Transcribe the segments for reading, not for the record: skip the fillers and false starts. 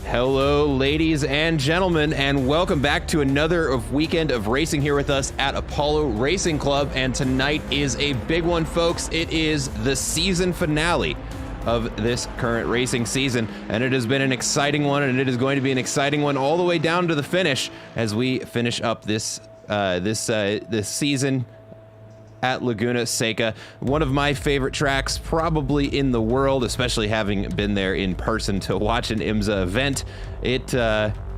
Hello, ladies and gentlemen, and welcome back to another weekend of racing here with us at Apollo Racing Club. And tonight is a big one, folks. It is the season finale of this current racing season, and it has been an exciting one, and it is going to be an exciting one all the way down to the finish as we finish up this season at Laguna Seca, one of my favorite tracks probably in the world, especially having been there in person to watch an IMSA event. It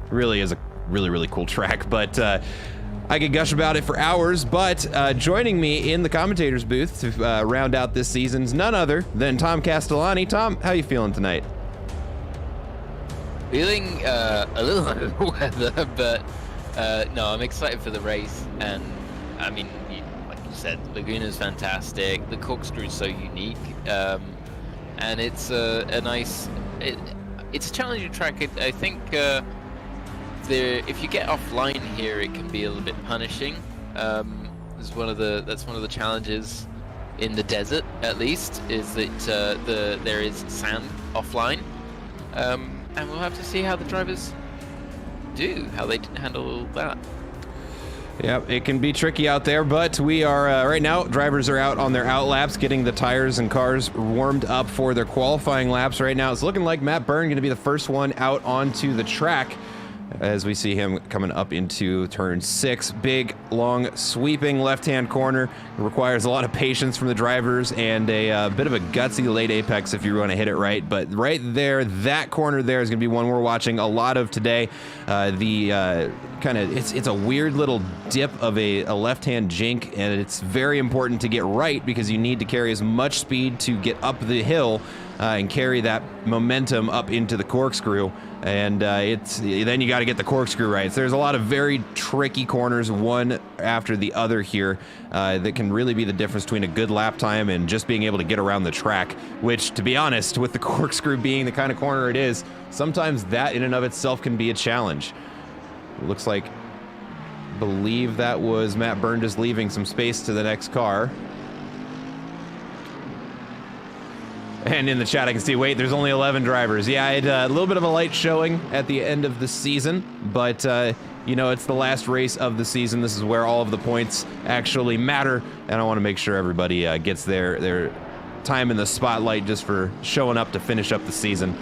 really is a really cool track, but I could gush about it for hours. But joining me in the commentator's booth to round out this season's none other than Tom Castellani. Tom, how you feeling tonight? Feeling a little under the weather, but no, I'm excited for the race. And I mean, like you said, Laguna's fantastic. The corkscrew is so unique, and it's a nice. It's a challenging track. I think if you get offline here, it can be a little bit punishing. That's one of the challenges in the desert, at least, is that there is sand offline. And we'll have to see how the drivers do, how they handle that. Yeah, it can be tricky out there, but we are, right now, drivers are out on their out laps, getting the tires and cars warmed up for their qualifying laps. Right now, it's looking like Matt Byrne going to be the first one out onto the track, as we see him coming up into turn 6. Big, long, sweeping left-hand corner. It requires a lot of patience from the drivers and a bit of a gutsy late apex if you want to hit it right. But right there, that corner there is going to be one we're watching a lot of today. It's a weird little dip of a left-hand jink, and it's very important to get right because you need to carry as much speed to get up the hill and carry that momentum up into the corkscrew. And then you got to get the corkscrew right. So there's a lot of very tricky corners, one after the other here, that can really be the difference between a good lap time and just being able to get around the track, which, to be honest, with the corkscrew being the kind of corner it is, sometimes that in and of itself can be a challenge. It looks like, believe that was Matt Byrne just leaving some space to the next car. And in the chat, I can see, wait, there's only 11 drivers. Yeah, I had a little bit of a light showing at the end of the season, but, it's the last race of the season. This is where all of the points actually matter, and I want to make sure everybody gets their time in the spotlight just for showing up to finish up the season.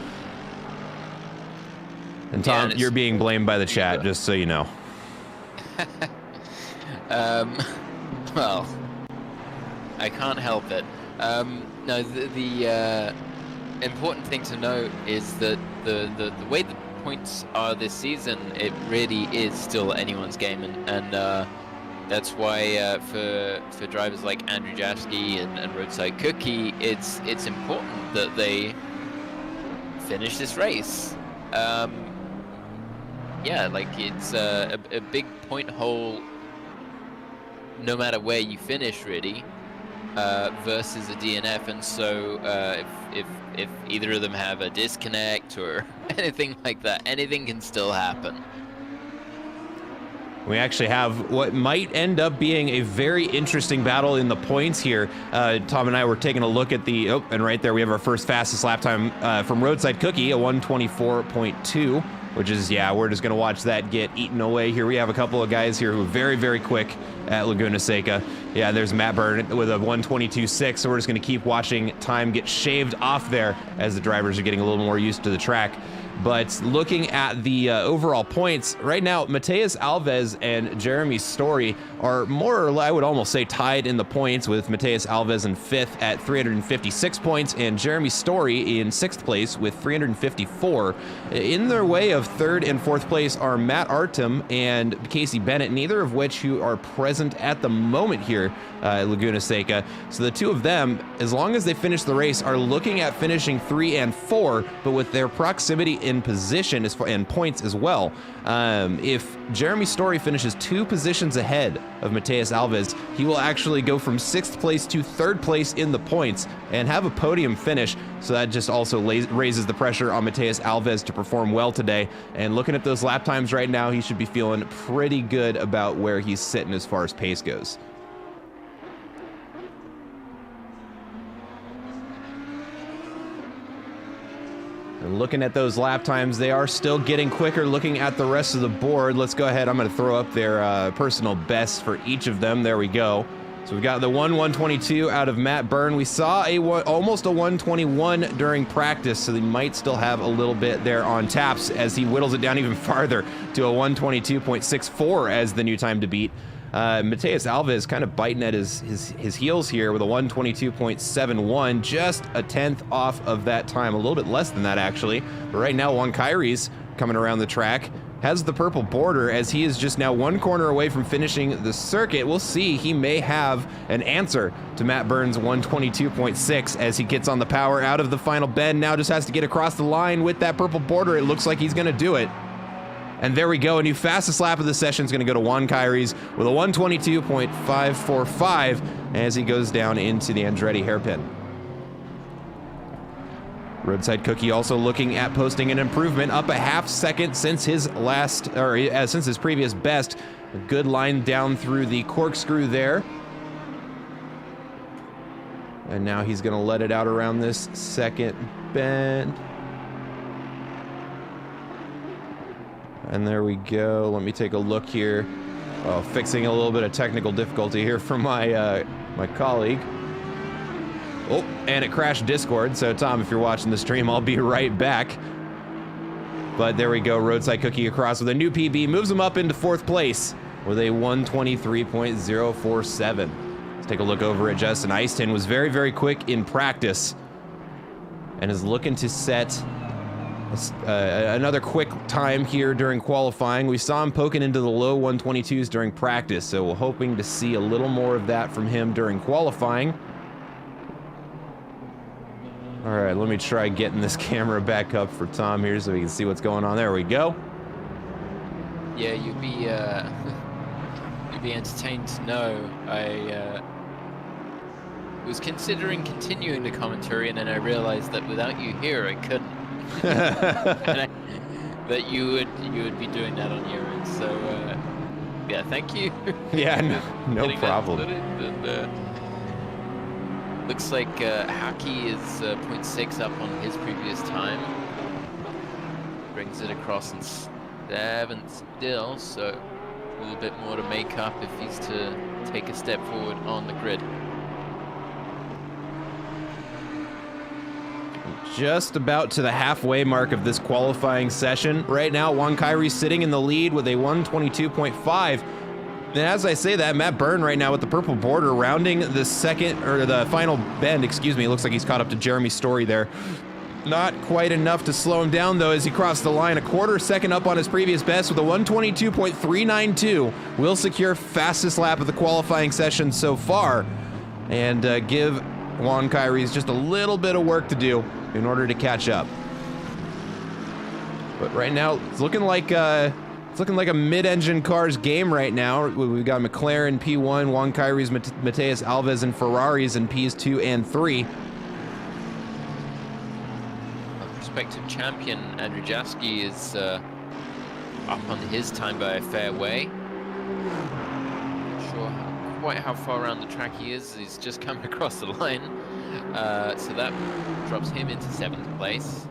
And Tom, you're being blamed by the chat, just so you know. Well, I can't help it. No, the important thing to note is that the way the points are this season, it really is still anyone's game, and that's why for drivers like Andrew Jaschke and Roadside Cookie, it's important that they finish this race. Yeah, like it's a big point hole, no matter where you finish, really. Versus a DNF, and so if either of them have a disconnect or anything like that, anything can still happen. We actually have what might end up being a very interesting battle in the points here. Tom and I were taking a look at and right there we have our first fastest lap time from Roadside Cookie, a 1:24.2. Which is, yeah, we're just going to watch that get eaten away here. We have a couple of guys here who are very quick at Laguna Seca. Yeah, there's Matt Byrne with a 1:22.6, so we're just going to keep watching time get shaved off there as the drivers are getting a little more used to the track. But looking at the overall points, right now, Mateus Alves and Jeremy Story are more or less, I would almost say, tied in the points, with Mateus Alves in 5th at 356 points and Jeremy Story in 6th place with 354. In their way of 3rd and 4th place are Matt Artem and Casey Bennett, neither of which who are present at the moment here at Laguna Seca. So the two of them, as long as they finish the race, are looking at finishing 3 and 4, but with their proximity in position and points as well. If Jeremy Story finishes 2 positions ahead of Mateus Alves, he will actually go from 6th place to 3rd place in the points and have a podium finish. So that just also raises the pressure on Mateus Alves to perform well today. And looking at those lap times right now, he should be feeling pretty good about where he's sitting as far as pace goes. And looking at those lap times, they are still getting quicker. Looking at the rest of the board, let's go ahead. I'm going to throw up their personal best for each of them. There we go. So we've got the 1:122 out of Matt Byrne. We saw almost a 1:21 during practice, so they might still have a little bit there on taps as he whittles it down even farther to a 1:22.64 as the new time to beat. Mateus Alves kind of biting at his heels here with a 1:22.71, just a tenth off of that time, a little bit less than that actually. But right now, Juan Kairi's coming around the track, has the purple border as he is just now one corner away from finishing the circuit. We'll see, he may have an answer to Matt Byrne's 1:22.6 as he gets on the power out of the final bend. Now just has to get across the line with that purple border. It looks like he's gonna do it. And there we go, a new fastest lap of the session is going to go to Juan Kairi's with a 1:22.545 as he goes down into the Andretti hairpin. Roadside Cookie also looking at posting an improvement, up a half second since his since his previous best. A good line down through the corkscrew there. And now he's going to let it out around this second bend. And there we go. Let me take a look here. Oh, fixing a little bit of technical difficulty here from my my colleague. Oh, and it crashed Discord. So Tom, if you're watching the stream, I'll be right back. But there we go. Roadside Cookie across with a new PB, moves him up into fourth place with a 1:23.047. Let's take a look over at Justin Easton. Was very, very quick in practice and is looking to set another quick time here during qualifying. We saw him poking into the low 1:22s during practice, so we're hoping to see a little more of that from him during qualifying. All right, let me try getting this camera back up for Tom here so we can see what's going on. There we go. Yeah, you'd be entertained to know I was considering continuing the commentary, and then I realized that without you here, I couldn't. That you would be doing that on your end, so yeah, thank you. Yeah, no problem. Looks like Haki is 0.6 up on his previous time. Brings it across in 7th still, so a little bit more to make up if he's to take a step forward on the grid. Just about to the halfway mark of this qualifying session. Right now, Juan Kairi sitting in the lead with a 1:22.5. And as I say that, Matt Byrne right now with the purple border rounding the the final bend, excuse me. Looks like he's caught up to Jeremy Story there. Not quite enough to slow him down though as he crossed the line, a quarter second up on his previous best with a 1:22.392. Will secure fastest lap of the qualifying session so far and give Juan Kairi's just a little bit of work to do in order to catch up. But right now, it's looking like a mid-engine car's game right now. We've got McLaren P1, Juan Kairi's, Mateus Alves, and Ferraris in Ps 2 and 3. Our prospective champion, Andrew Jaski, is up on his time by a fair way. Not sure quite how far around the track he is. He's just coming across the line. So that drops him into 7th place.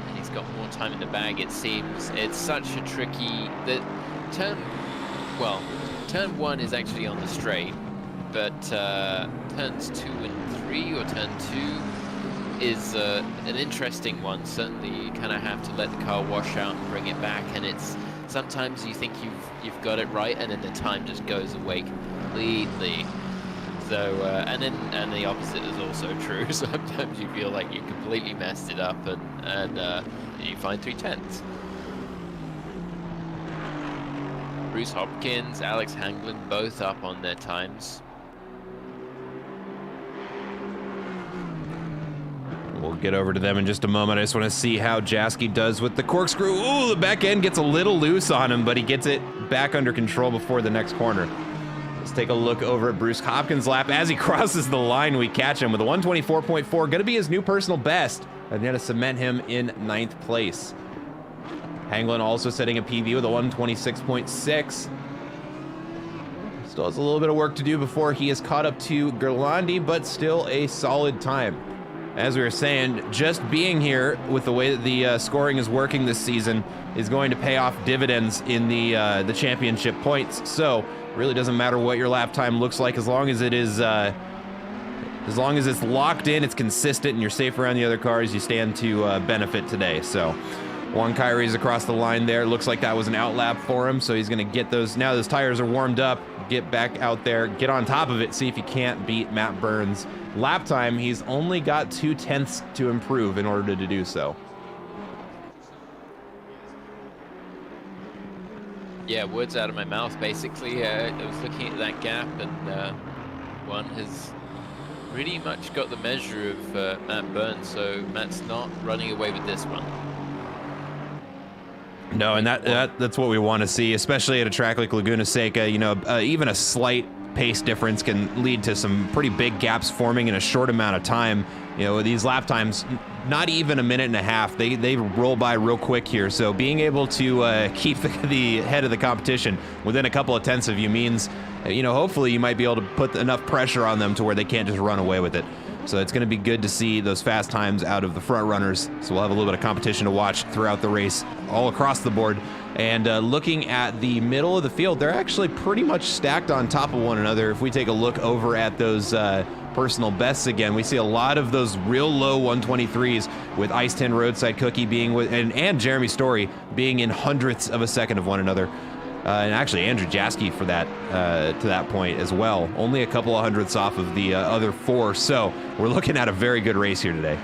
And he's got more time in the bag, it seems. It's such a tricky... Turn 1 is actually on the straight, but turns 2 and 3, or turn 2, is an interesting one. Certainly you kind of have to let the car wash out and bring it back, and it's sometimes you think you've got it right, and then the time just goes away completely. So and the opposite is also true. Sometimes you feel like you completely messed it up, and you find 3/10. Bruce Hopkins, Alex Hanglin, both up on their times. We'll get over to them in just a moment. I just want to see how Jaski does with the corkscrew. Ooh, the back end gets a little loose on him, but he gets it back under control before the next corner. Let's take a look over at Bruce Hopkins' lap. As he crosses the line, we catch him with a 1:24.4. Going to be his new personal best. And going to cement him in 9th place. Hanglin also setting a PB with a 1:26.6. Still has a little bit of work to do before he is caught up to Gerlandi, but still a solid time. as we were saying, just being here with the way that the scoring is working this season is going to pay off dividends in the championship points. So really doesn't matter what your lap time looks like, as long as it is as long as it's locked in, it's consistent, and you're safe around the other cars, you stand to benefit today. So Juan Kyrie's across the line there. Looks like that was an out lap for him, so he's going to get those. Now those tires are warmed up, get back out there, get on top of it, see if he can't beat Matt Burns. Lap time, he's only got 0.2 to improve in order to do so. Yeah, words out of my mouth, basically. I was looking at that gap, and Juan has pretty much got the measure of Matt Burns, so Matt's not running away with this one. No, and that's what we want to see, especially at a track like Laguna Seca. You know, even a slight pace difference can lead to some pretty big gaps forming in a short amount of time. You know, these lap times, not even a minute and a half, they roll by real quick here. So being able to keep the head of the competition within a couple of tenths of you means, you know, hopefully you might be able to put enough pressure on them to where they can't just run away with it. So it's going to be good to see those fast times out of the front runners. So we'll have a little bit of competition to watch throughout the race all across the board. And looking at the middle of the field, they're actually pretty much stacked on top of one another. If we take a look over at those personal bests again, we see a lot of those real low 123s with Ice Tin Roadside Cookie being with, and Jeremy Story being in hundredths of a second of one another. And actually Andrew Jaski for that to that point as well. Only a couple of hundredths off of the other four. So we're looking at a very good race here today,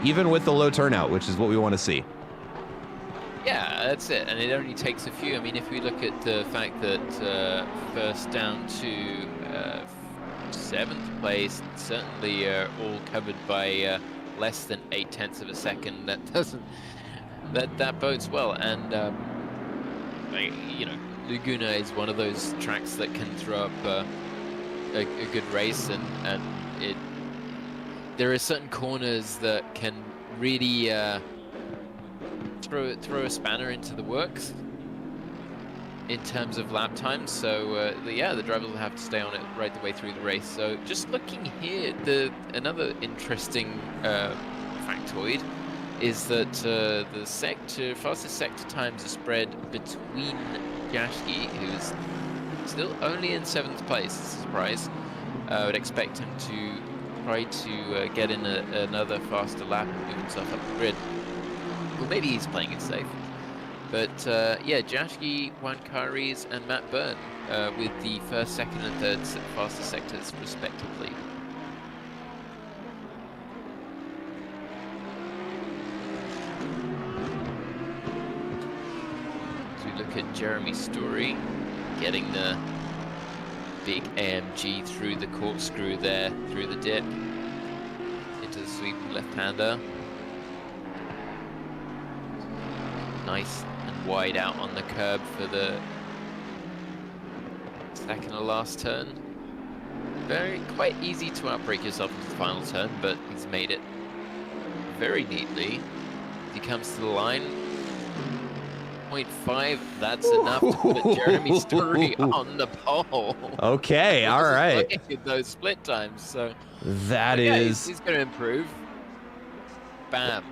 even with the low turnout, which is what we want to see. Yeah, that's it. And it only takes a few. I mean, if we look at the fact that first down to 7th place, certainly all covered by less than 0.8 of a second, that bodes well. And you know, Laguna is one of those tracks that can throw up a good race, and there are certain corners that can really throw a spanner into the works in terms of lap times. So yeah, the drivers will have to stay on it right the way through the race. So just looking here, another interesting factoid is that the fastest sector times are spread between Jaski, who's still only in 7th place. It's a surprise. I would expect him to try to get in another faster lap and move himself up the grid. Well, maybe he's playing it safe. But yeah, Jaski, Juan Kari's, and Matt Byrne with the 1st, 2nd, and 3rd fastest sectors respectively. Look at Jeremy Story getting the big AMG through the corkscrew there, through the dip, into the sweeping left-hander. Nice and wide out on the curb for the 2nd to last turn. Quite easy to outbrake yourself into the final turn, but he's made it very neatly. He comes to the line. 0.5, that's enough to put Jeremy Story on the pole. Okay, all right. Look at those split times, so that is. He's going to improve. Bam.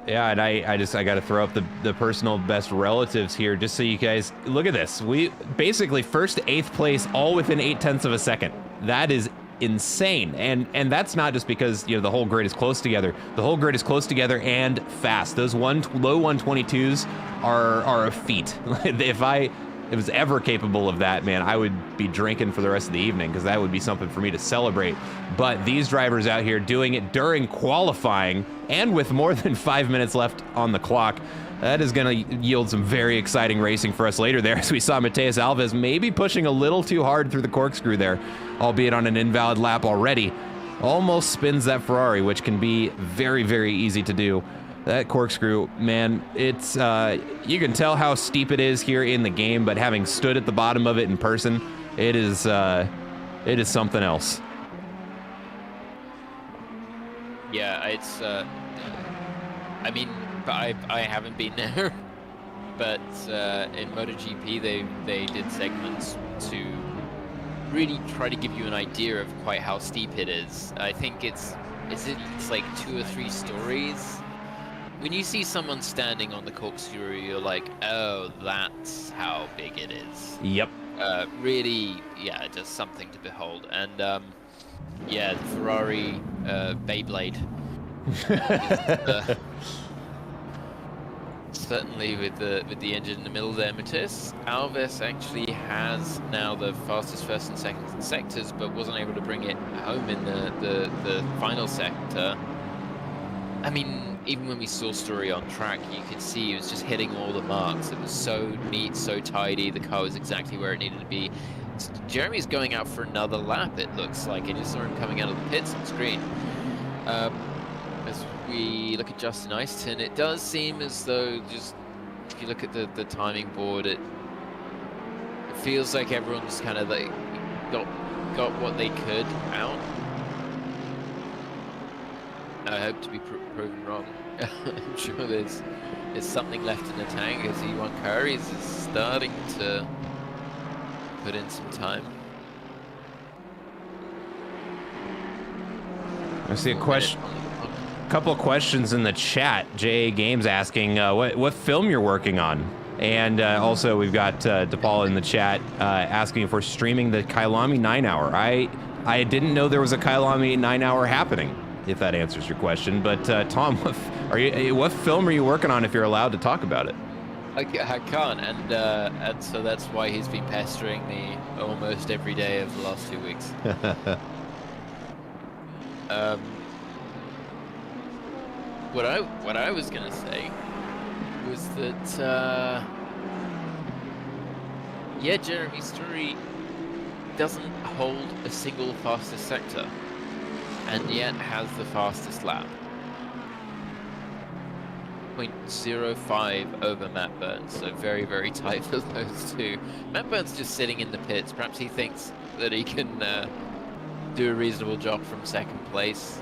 Yeah, and I got to throw up the personal best relatives here, just so you guys look at this. We basically 1st to 8th place, all within 0.8 of a second. That is insane, and that's not just because, you know, the whole grid is close together. The whole grid is close together and fast. Those low 122s are a feat. If I was ever capable of that, man, I would be drinking for the rest of the evening, because that would be something for me to celebrate. But these drivers out here doing it during qualifying and with more than 5 minutes left on the clock, that is going to yield some very exciting racing for us later there, as we saw Mateus Alves maybe pushing a little too hard through the corkscrew there, albeit on an invalid lap already. Almost spins that Ferrari, which can be very, very easy to do. That corkscrew, man, it's you can tell how steep it is here in the game, but having stood at the bottom of it in person, it is something else. Yeah, it's I mean, I haven't been there, but in MotoGP they did segments to really try to give you an idea of quite how steep it is. I think it's it's like 2 or 3 stories. When you see someone standing on the corkscrew, you're like, oh, that's how big it is. Yep. Really, yeah, just something to behold. And yeah, the Ferrari Beyblade. Certainly with the engine in the middle there. Matheus Alves actually has now the fastest first and second sectors, but wasn't able to bring it home in the final sector. I mean, even when we saw Story on track, you could see he was just hitting all the marks. It was so neat, so tidy. The car was exactly where it needed to be. Jeremy's going out for another lap, it looks like. I just saw him coming out of the pits on screen. As we look at Justin Eiston, it does seem as though, just if you look at the timing board, it feels like everyone's kind of like got what they could out. I hope to be proven wrong. I'm sure there's something left in the tank as E1 Curries is starting to put in some time. I see a question. Couple of questions in the chat. JA Games asking what film you're working on, and also we've got DePaul in the chat asking if we're streaming the Kyalami 9-hour. I didn't know there was a Kyalami 9-hour happening. If that answers your question, but Tom, what film are you working on? If you're allowed to talk about it. I can't, and so that's why he's been pestering me almost every day of the last 2 weeks. What I was gonna say was that yeah, Jeremy Story doesn't hold a single fastest sector, and yet has the fastest lap. 0.05 over Matt Burns, so very, very tight for those two. Matt Burns just sitting in the pits. Perhaps he thinks that he can do a reasonable job from second place.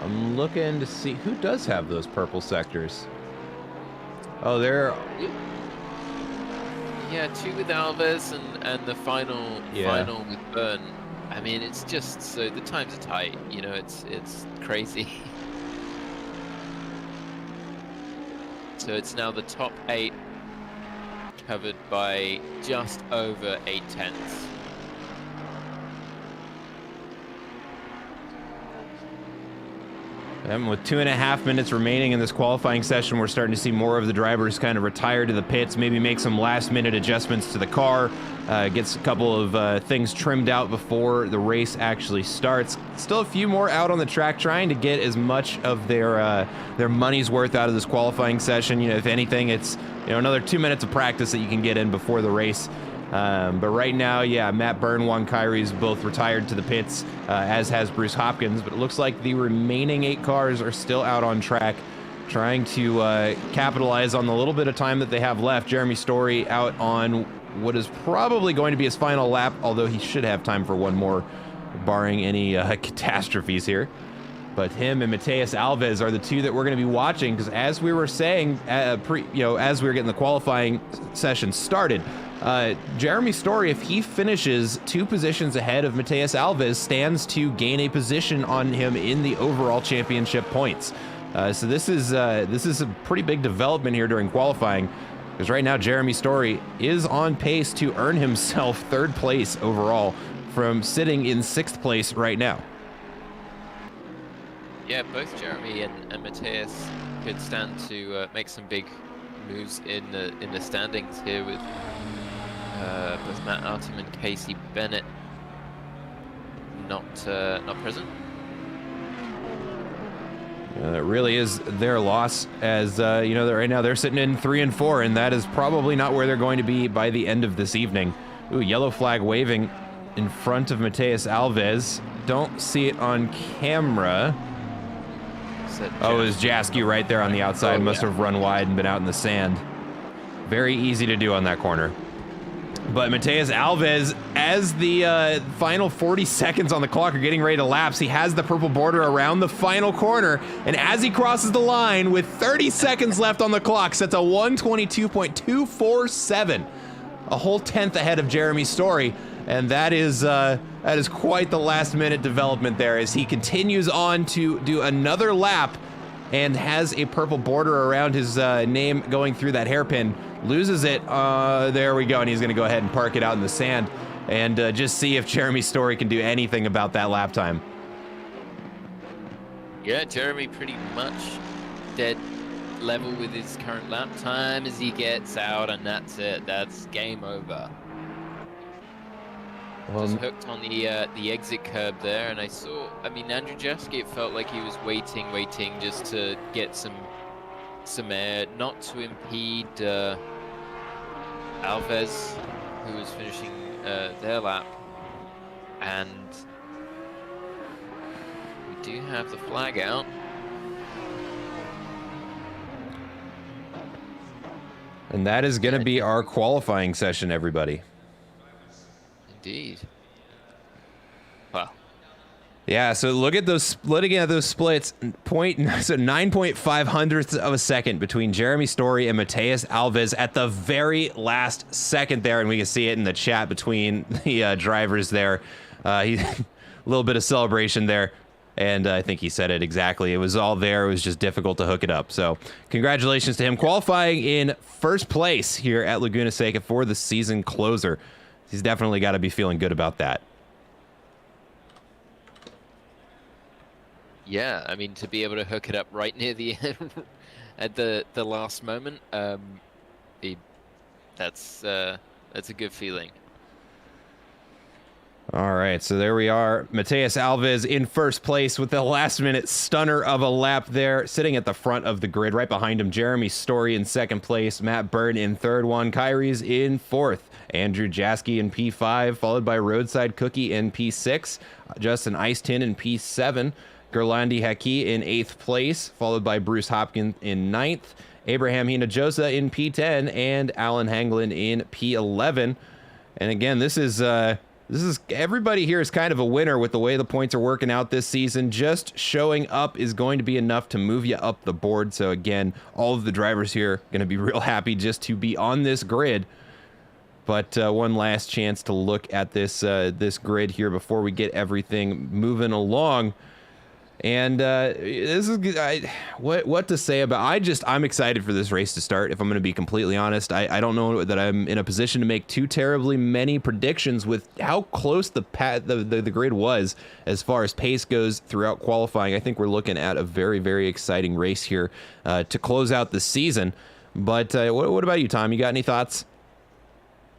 I'm looking to see who does have those purple sectors. Oh, there. Yeah, 2 with Alves and the final with Byrne. I mean, it's just so the times are tight. You know, it's crazy. So it's now the top 8 covered by just over 8/10. And with 2.5 minutes remaining in this qualifying session, we're starting to see more of the drivers kind of retire to the pits, maybe make some last-minute adjustments to the car, gets a couple of things trimmed out before the race actually starts. Still a few more out on the track trying to get as much of their money's worth out of this qualifying session. You know, if anything, it's another 2 minutes of practice that you can get in before the race. But right now, yeah, Matt Byrne, Juan Kyries both retired to the pits, as has Bruce Hopkins. But it looks like the remaining 8 cars are still out on track, trying to capitalize on the little bit of time that they have left. Jeremy Story out on what is probably going to be his final lap, although he should have time for one more, barring any catastrophes here. But him and Matheus Alves are the two that we're going to be watching, because as we were saying, as we were getting the qualifying session started, Jeremy Story, if he finishes 2 positions ahead of Matheus Alves, stands to gain a position on him in the overall championship points. So this is a pretty big development here during qualifying, because right now Jeremy Story is on pace to earn himself 3rd place overall from sitting in 6th place right now. Yeah, both Jeremy and Matheus could stand to make some big moves in the standings here with both Matt Artem and Casey Bennett not present. That really is their loss, as right now they're sitting in 3 and 4, and that is probably not where they're going to be by the end of this evening. Ooh, yellow flag waving in front of Matheus Alves. Don't see it on camera. Oh, it was Jasky right there on the outside. Must have run wide and been out in the sand. Very easy to do on that corner. But Matheus Alves, as the final 40 seconds on the clock are getting ready to lapse, he has the purple border around the final corner, and as he crosses the line with 30 seconds left on the clock, sets a 1:22.247, a whole 10th ahead of Jeremy Story. And that is quite the last-minute development there as he continues on to do another lap and has a purple border around his name going through that hairpin. Loses it. There we go, and he's going to go ahead and park it out in the sand and just see if Jeremy Story can do anything about that lap time. Yeah, Jeremy pretty much dead level with his current lap time as he gets out, and that's it. That's game over. Just hooked on the exit curb there, and I mean, Andrew Jaski, it felt like he was waiting just to get some air, not to impede Alves, who was finishing their lap. And we do have the flag out. And that is going to be our qualifying session, everybody. Indeed. Wow. Yeah, so looking at those splits, so 9.5 hundredths of a second between Jeremy Story and Matheus Alves at the very last second there, and we can see it in the chat between the drivers there. A little bit of celebration there, and I think he said it exactly. It was all there. It was just difficult to hook it up. So congratulations to him, qualifying in first place here at Laguna Seca for the season closer. He's definitely got to be feeling good about that. Yeah, I mean, to be able to hook it up right near the end at the last moment, that's a good feeling. All right, so there we are. Matheus Alves in first place with the last-minute stunner of a lap there, sitting at the front of the grid. Right behind him, Jeremy Story in second place, Matt Byrne in third, Juan Kyrie's in fourth, Andrew Jaski in P5, followed by Roadside Cookie in P6, Justin Icetin in P7, Gerlandi Haki in 8th place, followed by Bruce Hopkins in 9th, Abraham Hinojosa in P10, and Alan Hanglin in P11. And again, this is everybody here is kind of a winner with the way the points are working out this season. Just showing up is going to be enough to move you up the board. So again, all of the drivers here are going to be real happy just to be on this grid. But one last chance to look at this grid here before we get everything moving along. And this is what to say about. I'm excited for this race to start. If I'm going to be completely honest, I don't know that I'm in a position to make too terribly many predictions with how close the grid was as far as pace goes throughout qualifying. I think we're looking at a very, very exciting race here to close out the season. But what about you, Tom? You got any thoughts?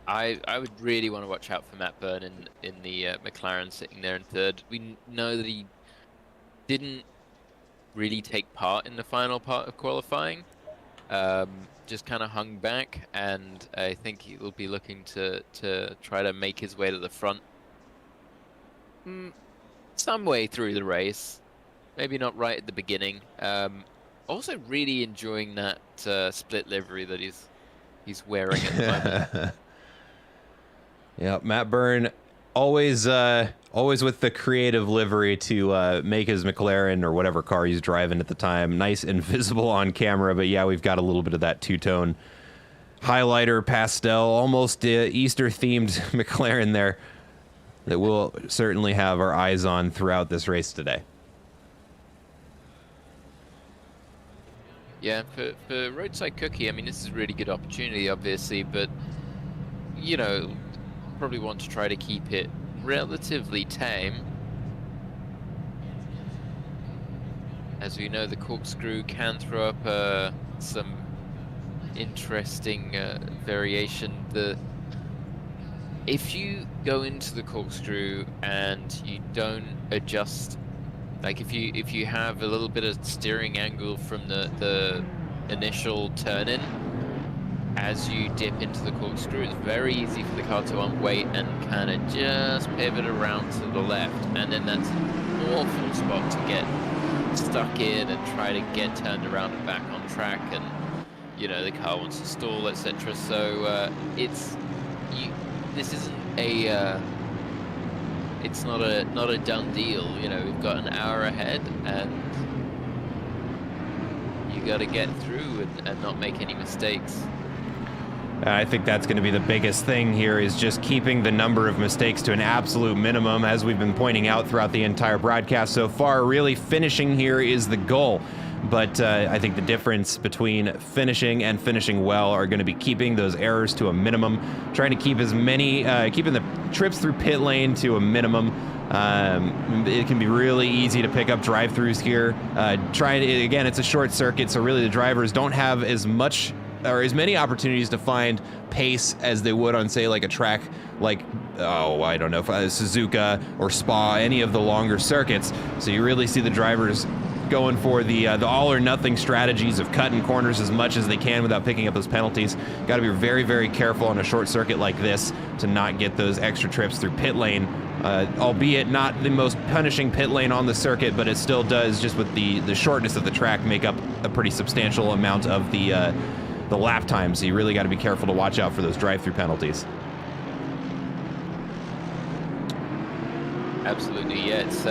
I would really want to watch out for Matt Byrne in the McLaren sitting there in third. We know that he didn't really take part in the final part of qualifying, just kind of hung back, and I think he will be looking to try to make his way to the front some way through the race, maybe not right at the beginning. Also really enjoying that split livery that he's wearing at the moment. Yeah, Matt Byrne always with the creative livery to make his McLaren or whatever car he's driving at the time nice and visible on camera. But yeah, we've got a little bit of that two-tone highlighter pastel, almost Easter-themed McLaren there that we'll certainly have our eyes on throughout this race today. Yeah, for Roadside Cookie, I mean, this is a really good opportunity, obviously, but, you know, probably want to try to keep it relatively tame. As we know, the corkscrew can throw up some interesting variation. If you go into the corkscrew and you don't adjust, like if you have a little bit of steering angle from the initial turn-in, as you dip into the corkscrew, it's very easy for the car to unweight and kind of just pivot around to the left, and then that's an awful spot to get stuck in and try to get turned around and back on track, and you know the car wants to stall, etc. So this isn't a it's not a done deal. You know, we've got an hour ahead, and you got to get through and not make any mistakes. I think that's going to be the biggest thing here, is just keeping the number of mistakes to an absolute minimum, as we've been pointing out throughout the entire broadcast so far. Really finishing here is the goal. But I think the difference between finishing and finishing well are going to be keeping those errors to a minimum, trying to keep as many, keeping the trips through pit lane to a minimum. It can be really easy to pick up drive-throughs here. Again, it's a short circuit, so really the drivers don't have as much or as many opportunities to find pace as they would on, say, like a track like, I don't know, Suzuka or Spa, any of the longer circuits. So you really see the drivers going for the all or nothing strategies of cutting corners as much as they can without picking up those penalties. Got to be very, very careful on a short circuit like this to not get those extra trips through pit lane, albeit not the most punishing pit lane on the circuit, but it still does, just with the shortness of the track, make up a pretty substantial amount of the lap time. So you really got to be careful to watch out for those drive-through penalties. Absolutely, yeah. It's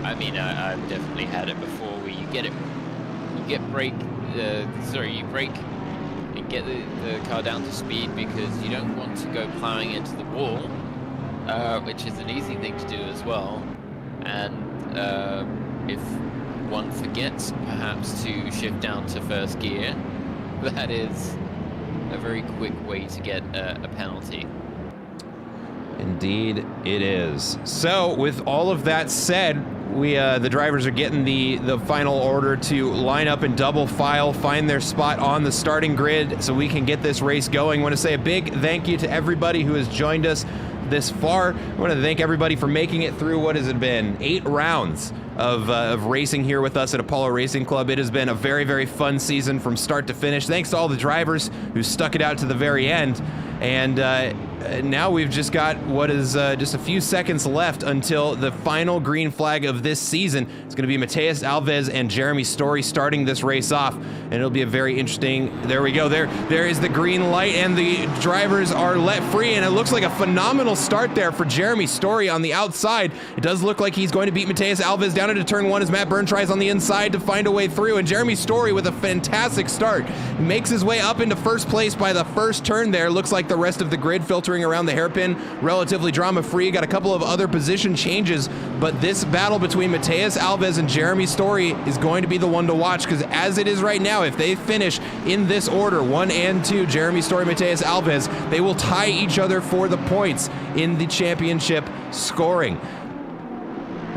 I mean, I've definitely had it before, where you brake and get the car down to speed because you don't want to go plowing into the wall, which is an easy thing to do as well. And if one forgets perhaps to shift down to first gear, that is a very quick way to get a penalty. Indeed it is. So with all of that said, the drivers are getting the final order to line up in double file, find their spot on the starting grid so we can get this race going. I want to say a big thank you to everybody who has joined us this far. I want to thank everybody for making it through, what has it been, 8 rounds of racing here with us at Apollo Racing Club. It has been a very, very fun season from start to finish. Thanks to all the drivers who stuck it out to the very end. And now we've just got what is just a few seconds left until the final green flag of this season. It's going to be Mateus Alves and Jeremy Story starting this race off, and it'll be a very interesting. There we go. There is the green light, and the drivers are let free, and it looks like a phenomenal start there for Jeremy Story on the outside. It does look like he's going to beat Mateus Alves down into turn 1 as Matt Byrne tries on the inside to find a way through, and Jeremy Story with a fantastic start makes his way up into first place by the first turn there. Looks like the rest of the grid filtering around the hairpin relatively drama-free. Got a couple of other position changes, but this battle between Mateus Alves and Jeremy Story is going to be the one to watch, because as it is right now, if they finish in this order, 1 and 2, Jeremy Story, Mateus Alves, they will tie each other for the points in the championship scoring.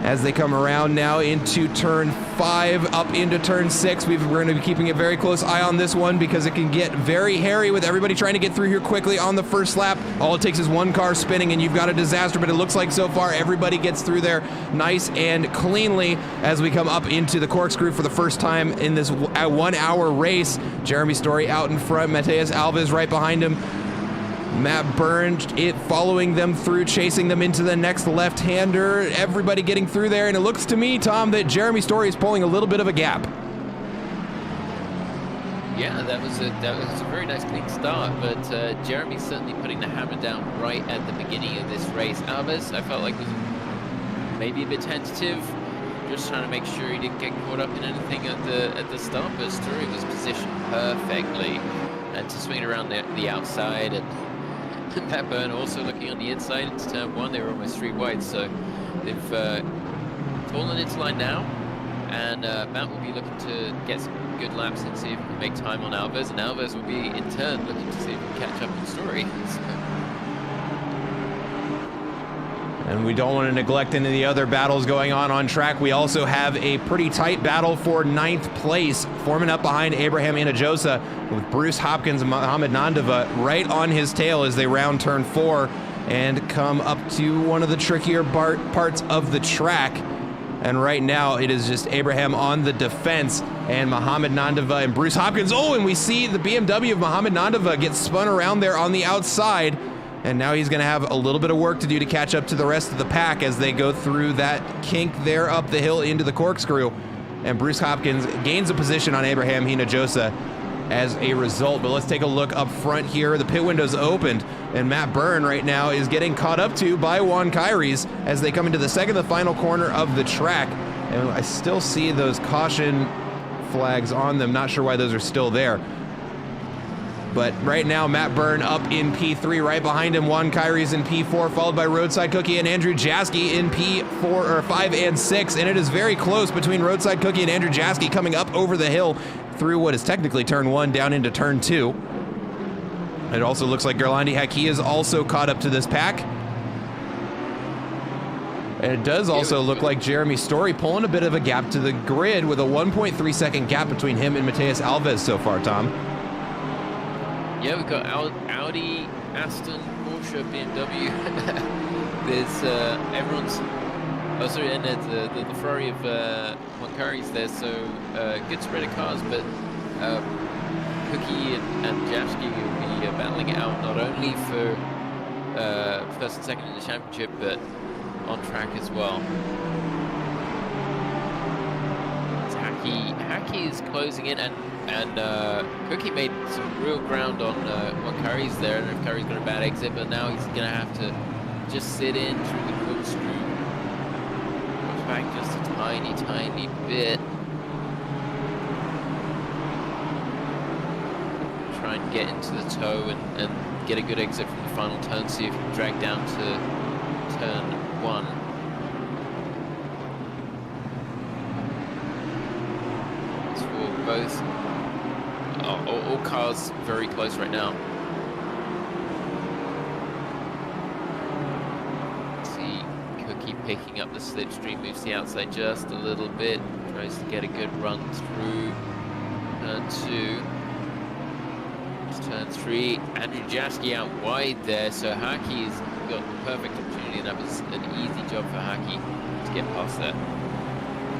As they come around now into turn 5, up into turn 6, we're going to be keeping a very close eye on this one because it can get very hairy with everybody trying to get through here quickly on the first lap. All it takes is one car spinning and you've got a disaster, but it looks like so far everybody gets through there nice and cleanly as we come up into the corkscrew for the first time in this 1 hour race. Jeremy Story out in front, Mateus Alves right behind him. Matt Byrne following them through, chasing them into the next left-hander. Everybody getting through there, and it looks to me, Tom, that Jeremy Story is pulling a little bit of a gap. Yeah, that was a very nice clean start, but Jeremy's certainly putting the hammer down right at the beginning of this race. Alves, I felt like, was maybe a bit tentative, just trying to make sure he didn't get caught up in anything at the start, but Story was positioned perfectly and to swing around the outside, and Matt Byrne also looking on the inside into turn 1. They were almost 3 wide, so they've fallen into line now, and Matt will be looking to get some good laps and see if he can make time on Alves, and Alves will be in turn looking to see if he can catch up on Story. And we don't want to neglect any of the other battles going on track. We also have a pretty tight battle for 9th place, forming up behind Abraham Inajosa with Bruce Hopkins and Mohamed Nandava right on his tail as they round turn 4 and come up to one of the trickier parts of the track. And right now it is just Abraham on the defense and Mohamed Nandava and Bruce Hopkins. Oh, and we see the BMW of Mohamed Nandava get spun around there on the outside. And now he's going to have a little bit of work to do to catch up to the rest of the pack as they go through that kink there up the hill into the corkscrew. And Bruce Hopkins gains a position on Abraham Hinojosa as a result. But let's take a look up front here. The pit window's opened, and Matt Byrne right now is getting caught up to by Juan Kyries as they come into the second to final corner of the track. And I still see those caution flags on them. Not sure why those are still there. But right now, Matt Byrne up in P3. Right behind him, Juan Kyrie's in P4, followed by Roadside Cookie and Andrew Jaski in P4 or 5 and 6. And it is very close between Roadside Cookie and Andrew Jaski coming up over the hill through what is technically turn 1 down into turn 2. It also looks like Gerlandi Haki is also caught up to this pack. And it does also look like Jeremy Story pulling a bit of a gap to the grid with a 1.3 second gap between him and Mateus Alves so far, Tom. Yeah, we've got Audi, Aston, Porsche, BMW. There's everyone's. Oh, sorry, and there's the Ferrari of Moncari's there, so good spread of cars. But Cookie and Jaski will be battling it out not only for first and second in the championship, but on track as well. Haki is closing in, and Cookie made some real ground on Curry's there. I don't know if Curry's got a bad exit, but now he's going to have to just sit in through the corkscrew. Goes back just a tiny, tiny bit. Try and get into the toe and get a good exit from the final turn, see if you can drag down to turn 1. Both all cars very close right now. See Cookie picking up the slipstream, moves the outside just a little bit, tries to get a good run through turn 2. Turn 3, Andrew Jaski out wide there, so Haki's got the perfect opportunity, and that was an easy job for Haki to get past that.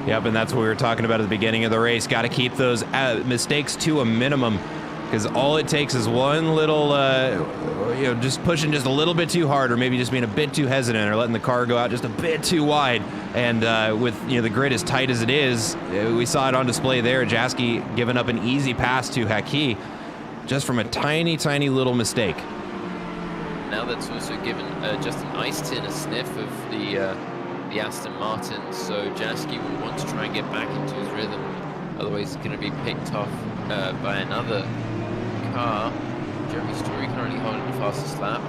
Yep, and that's what we were talking about at the beginning of the race. Got to keep those mistakes to a minimum, because all it takes is one little, just pushing just a little bit too hard, or maybe just being a bit too hesitant, or letting the car go out just a bit too wide. And with the grid as tight as it is, we saw it on display there. Jaski giving up an easy pass to Haki, just from a tiny, tiny little mistake. Now that's also given Justin Iceton a sniff of the Aston Martin, so Jaski will want to try and get back into his rhythm, otherwise he's going to be picked off by another car. Jeremy Story currently holding the fastest lap,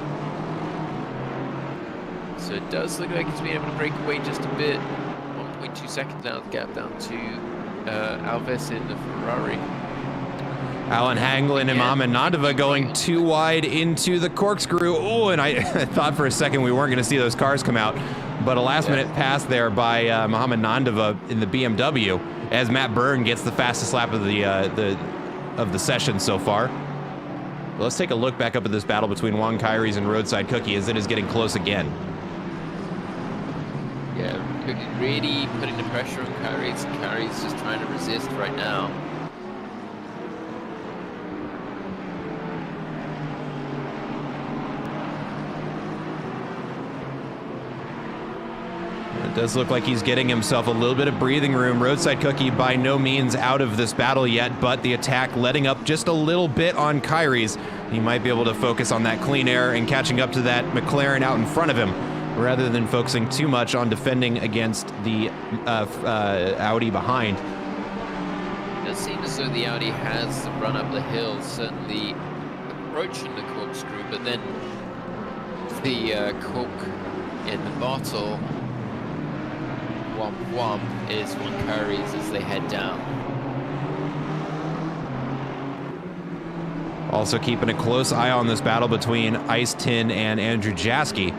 so it does look like he's been able to break away just a bit. 1.2 seconds now, the gap down to Alves in the Ferrari. Alan Hanglin and Mohamed Nandava going too wide into the corkscrew. Oh, and I thought for a second we weren't going to see those cars come out. But a last-minute pass there by Mohamed Nandava in the BMW, as Matt Byrne gets the fastest lap of the session so far. Well, let's take a look back up at this battle between Juan Kyrie's and Roadside Cookie, as it is getting close again. Yeah, Cookie really putting the pressure on Kyrie's. Kyrie's just trying to resist right now. It does look like he's getting himself a little bit of breathing room. Roadside Cookie by no means out of this battle yet, but the attack letting up just a little bit on Kyrie's. He might be able to focus on that clean air and catching up to that McLaren out in front of him, rather than focusing too much on defending against the Audi behind. It does seem as though the Audi has the run up the hill, certainly approaching the corkscrew, but then the cork in the bottle Womp Womp is Juan Kyrie's as they head down. Also keeping a close eye on this battle between Ice Tin and Andrew Jaski,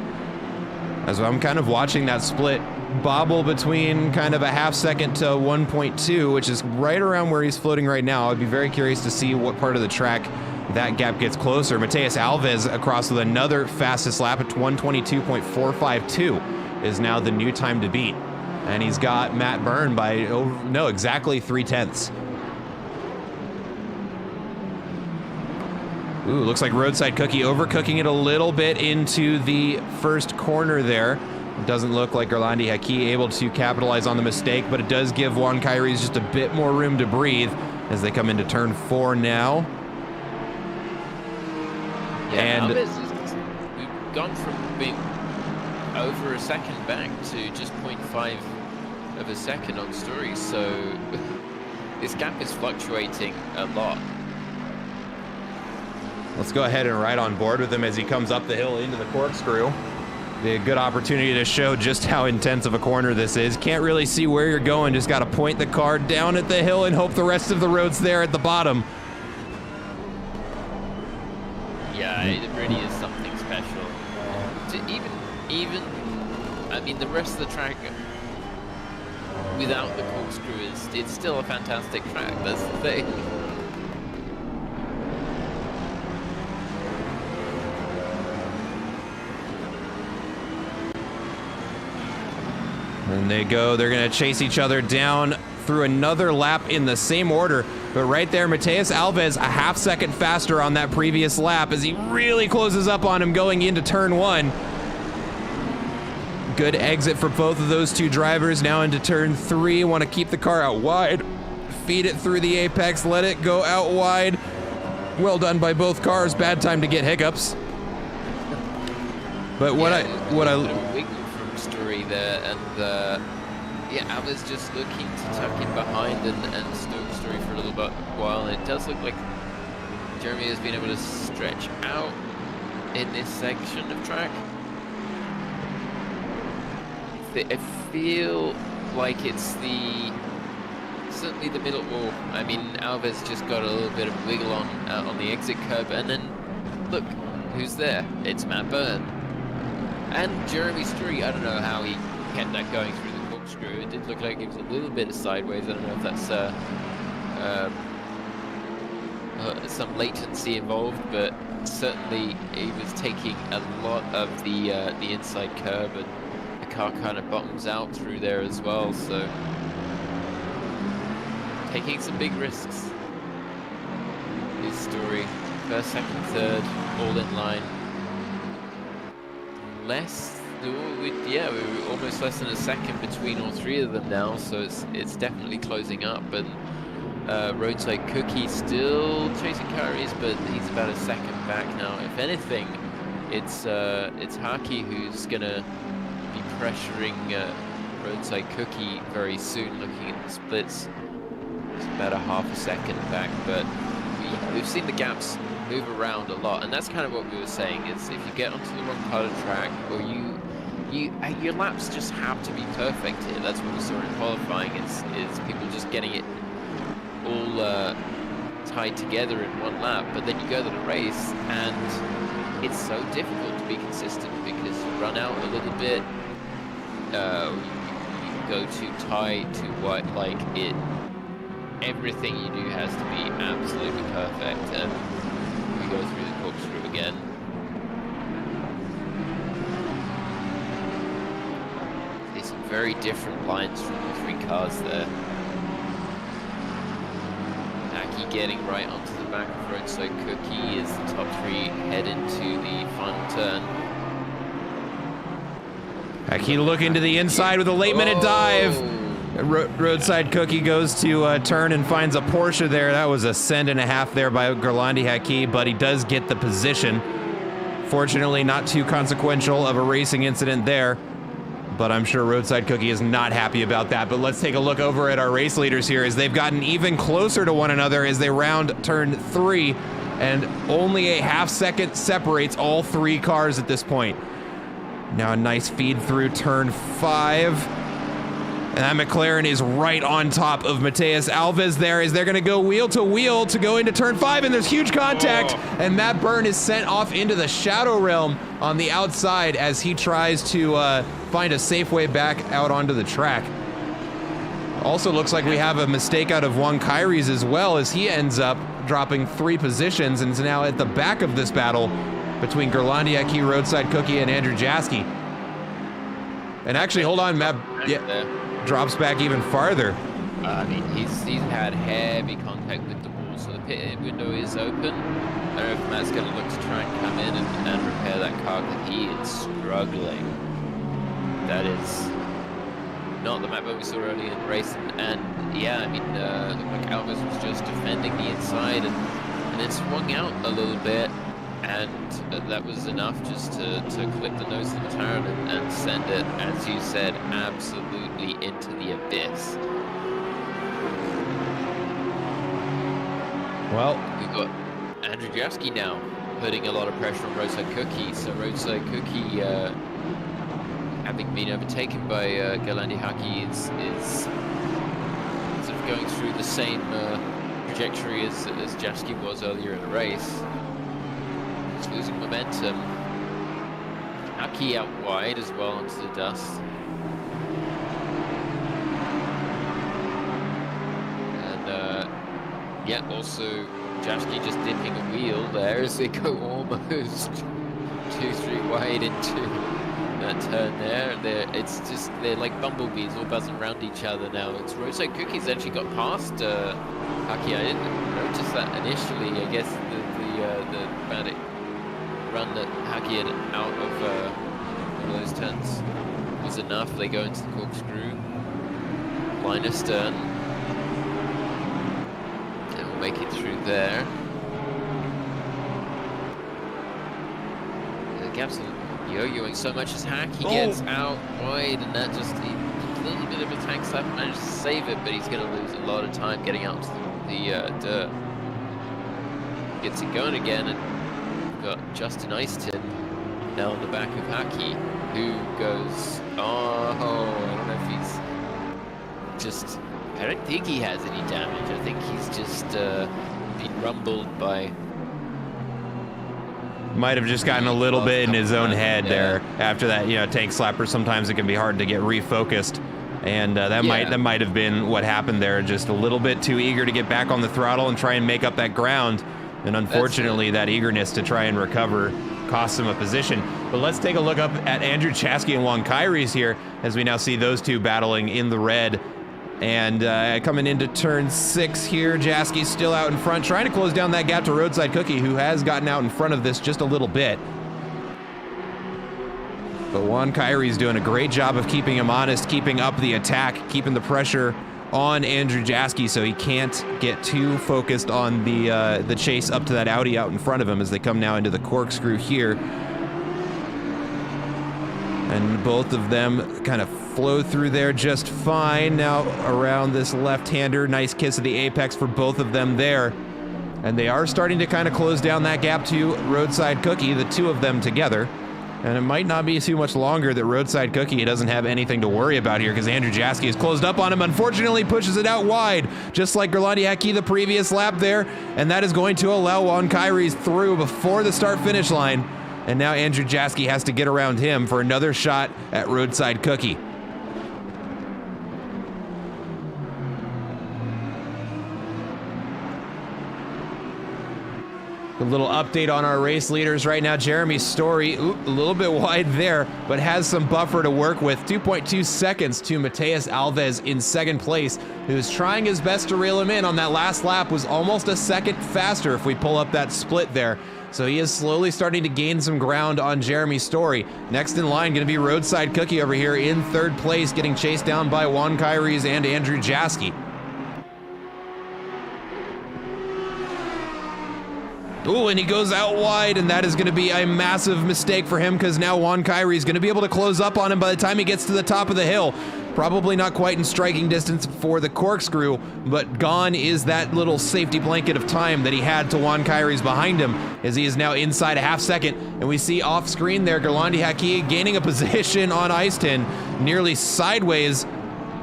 as I'm kind of watching that split bobble between kind of a half second to 1.2, which is right around where he's floating right now. I'd be very curious to see what part of the track that gap gets closer. Mateus Alves across with another fastest lap at 122.452 is now the new time to beat. And he's got Matt Byrne by, exactly 3/10. Ooh, looks like Roadside Cookie overcooking it a little bit into the first corner there. It doesn't look like Gerlandi Haki able to capitalize on the mistake, but it does give Juan Kyrie's just a bit more room to breathe as they come into turn 4 now. Yeah, and we've gone from being over a second back to just 0.5 of a second on Story, so this gap is fluctuating a lot. Let's go ahead and ride on board with him as he comes up the hill into the corkscrew. Be a good opportunity to show just how intense of a corner this is. Can't really see where you're going, just got to point the car down at the hill and hope the rest of the road's there at the bottom. Yeah, it really is something special. Even, I mean, the rest of the track without the corkscrew it's still a fantastic track. That's the thing. And they go, they're gonna chase each other down through another lap in the same order. But right there, Mateus Alves a half second faster on that previous lap as he really closes up on him going into turn 1. Good exit for both of those two drivers. Now into turn 3, want to keep the car out wide. Feed it through the apex, let it go out wide. Well done by both cars, bad time to get hiccups. But what I Story there, and yeah, I was just looking to tuck in behind and stoke Story for a little bit while. And it does look like Jeremy has been able to stretch out in this section of track. I feel like it's certainly the middle wall. I mean, Alves just got a little bit of wiggle on the exit curb, and then look who's there. It's Matt Byrne. And Jeremy Story, I don't know how he kept that going through the corkscrew. It did look like it was a little bit of sideways. I don't know if that's some latency involved, but certainly he was taking a lot of the inside curb, and the car kind of bottoms out through there as well. So taking some big risks. His Story, first, second, third, all in line. We're almost less than a second between all three of them now, so it's definitely closing up. And Roadside Cookie still chasing Kyrie's, but he's about a second back now. If anything, it's Haki who's gonna be pressuring Roadside Cookie very soon. Looking at the splits, it's about a half a second back, but we've seen the gaps move around a lot, and that's kind of what we were saying. Is if you get onto the wrong part of the track, or your laps just have to be perfect here. That's what we saw in qualifying. Is people just getting it all tied together in one lap, but then you go to the race, and it's so difficult to be consistent because you run out a little bit, you go too tight, too wide. Like everything you do has to be absolutely perfect, and go through the corkscrew again. There's some very different lines from the three cars there. Aki getting right onto the back of Roadside Cookie as the top three head into the final turn. Aki looking to the inside with a late-minute dive. Roadside Cookie goes to turn and finds a Porsche there. That was a cent and a half there by Gerlandi Haki, but he does get the position. Fortunately, not too consequential of a racing incident there, but I'm sure Roadside Cookie is not happy about that. But let's take a look over at our race leaders here as they've gotten even closer to one another as they round turn 3, and only a half second separates all three cars at this point. Now a nice feed through turn 5. And that McLaren is right on top of Mateus Alves there as they're going to go wheel to go into turn 5, and there's huge contact, and Matt Byrne is sent off into the shadow realm on the outside as he tries to find a safe way back out onto the track. Also looks like we have a mistake out of Juan Kyrie's as well, as he ends up dropping 3 positions and is now at the back of this battle between Gerlandi Haki, Roadside Cookie, and Andrew Jaski. And actually, hold on, Matt. Drops back even farther. I mean, he's had heavy contact with the wall, so the pit window is open. I don't know if Matt's going to look to try and come in and repair that car, but he is struggling. That is not the Matt we saw earlier in the race, and yeah, I mean, looked like Alves was just defending the inside, and it swung out a little bit, and that was enough just to clip the nose of the turn and send it, as you said, absolutely into the abyss. Well, We've got Andrew Jaski now putting a lot of pressure on Roadside Cookie. So Roadside Cookie, having been overtaken by Galandi Haki, is sort of going through the same trajectory as Jaski was earlier in the race. He's losing momentum. Haki out wide as well onto the dust. And yeah, also Jaski just dipping a wheel there as they go almost 2-3 wide into that turn there. They're like bumblebees all buzzing around each other now. It's Roadside Cookie's actually got past Haki. I didn't notice that initially. I guess the bad run that Haki had out of one of those turns was enough. They go into the corkscrew, line astern, and we'll make it through there. The gap's yo-yoing so much as Haki gets out wide, and that just a little bit of a tank slap, managed to save it, but he's going to lose a lot of time getting out to the dirt. Gets it going again, and we've got Justin Easton now on the back of Haki, who goes, oh, I don't know if he's just, I don't think he has any damage. I think he's just been rumbled by... Might have just gotten a little bit in his own head there after that, you know, tank slapper. Sometimes it can be hard to get refocused, and that might have been what happened there. Just a little bit too eager to get back on the throttle and try and make up that ground, and unfortunately that eagerness to try and recover cost him a position. But let's take a look up at Andrew Jaski and Juan Kairis here, as we now see those two battling in the red. And coming into turn 6 here, Jaski's still out in front, trying to close down that gap to Roadside Cookie, who has gotten out in front of this just a little bit. But Juan Kairis doing a great job of keeping him honest, keeping up the attack, keeping the pressure on Andrew Jaski so he can't get too focused on the chase up to that Audi out in front of him as they come now into the corkscrew here. And both of them kind of flow through there just fine. Now around this left-hander, nice kiss of the apex for both of them there. And they are starting to kind of close down that gap to Roadside Cookie, the two of them together. And it might not be too much longer that Roadside Cookie doesn't have anything to worry about here, because Andrew Jaski is closed up on him. Unfortunately, pushes it out wide, just like Galandi Haki the previous lap there. And that is going to allow Juan Kairis through before the start-finish line. And now Andrew Jaski has to get around him for another shot at Roadside Cookie. A little update on our race leaders right now. Jeremy Story, a little bit wide there, but has some buffer to work with. 2.2 seconds to Mateus Alves in second place, who's trying his best to reel him in on that last lap. Was almost a second faster if we pull up that split there. So he is slowly starting to gain some ground on Jeremy Story. Next in line going to be Roadside Cookie over here in third place, getting chased down by Juan Kairis and Andrew Jaski. Ooh, and he goes out wide, and that is going to be a massive mistake for him, because now Juan Kairis is going to be able to close up on him by the time he gets to the top of the hill. Probably not quite in striking distance for the corkscrew, but gone is that little safety blanket of time that he had to Juan Kairis behind him, as he is now inside a half second. And we see off screen there, Galandi Haki gaining a position on Easton, nearly sideways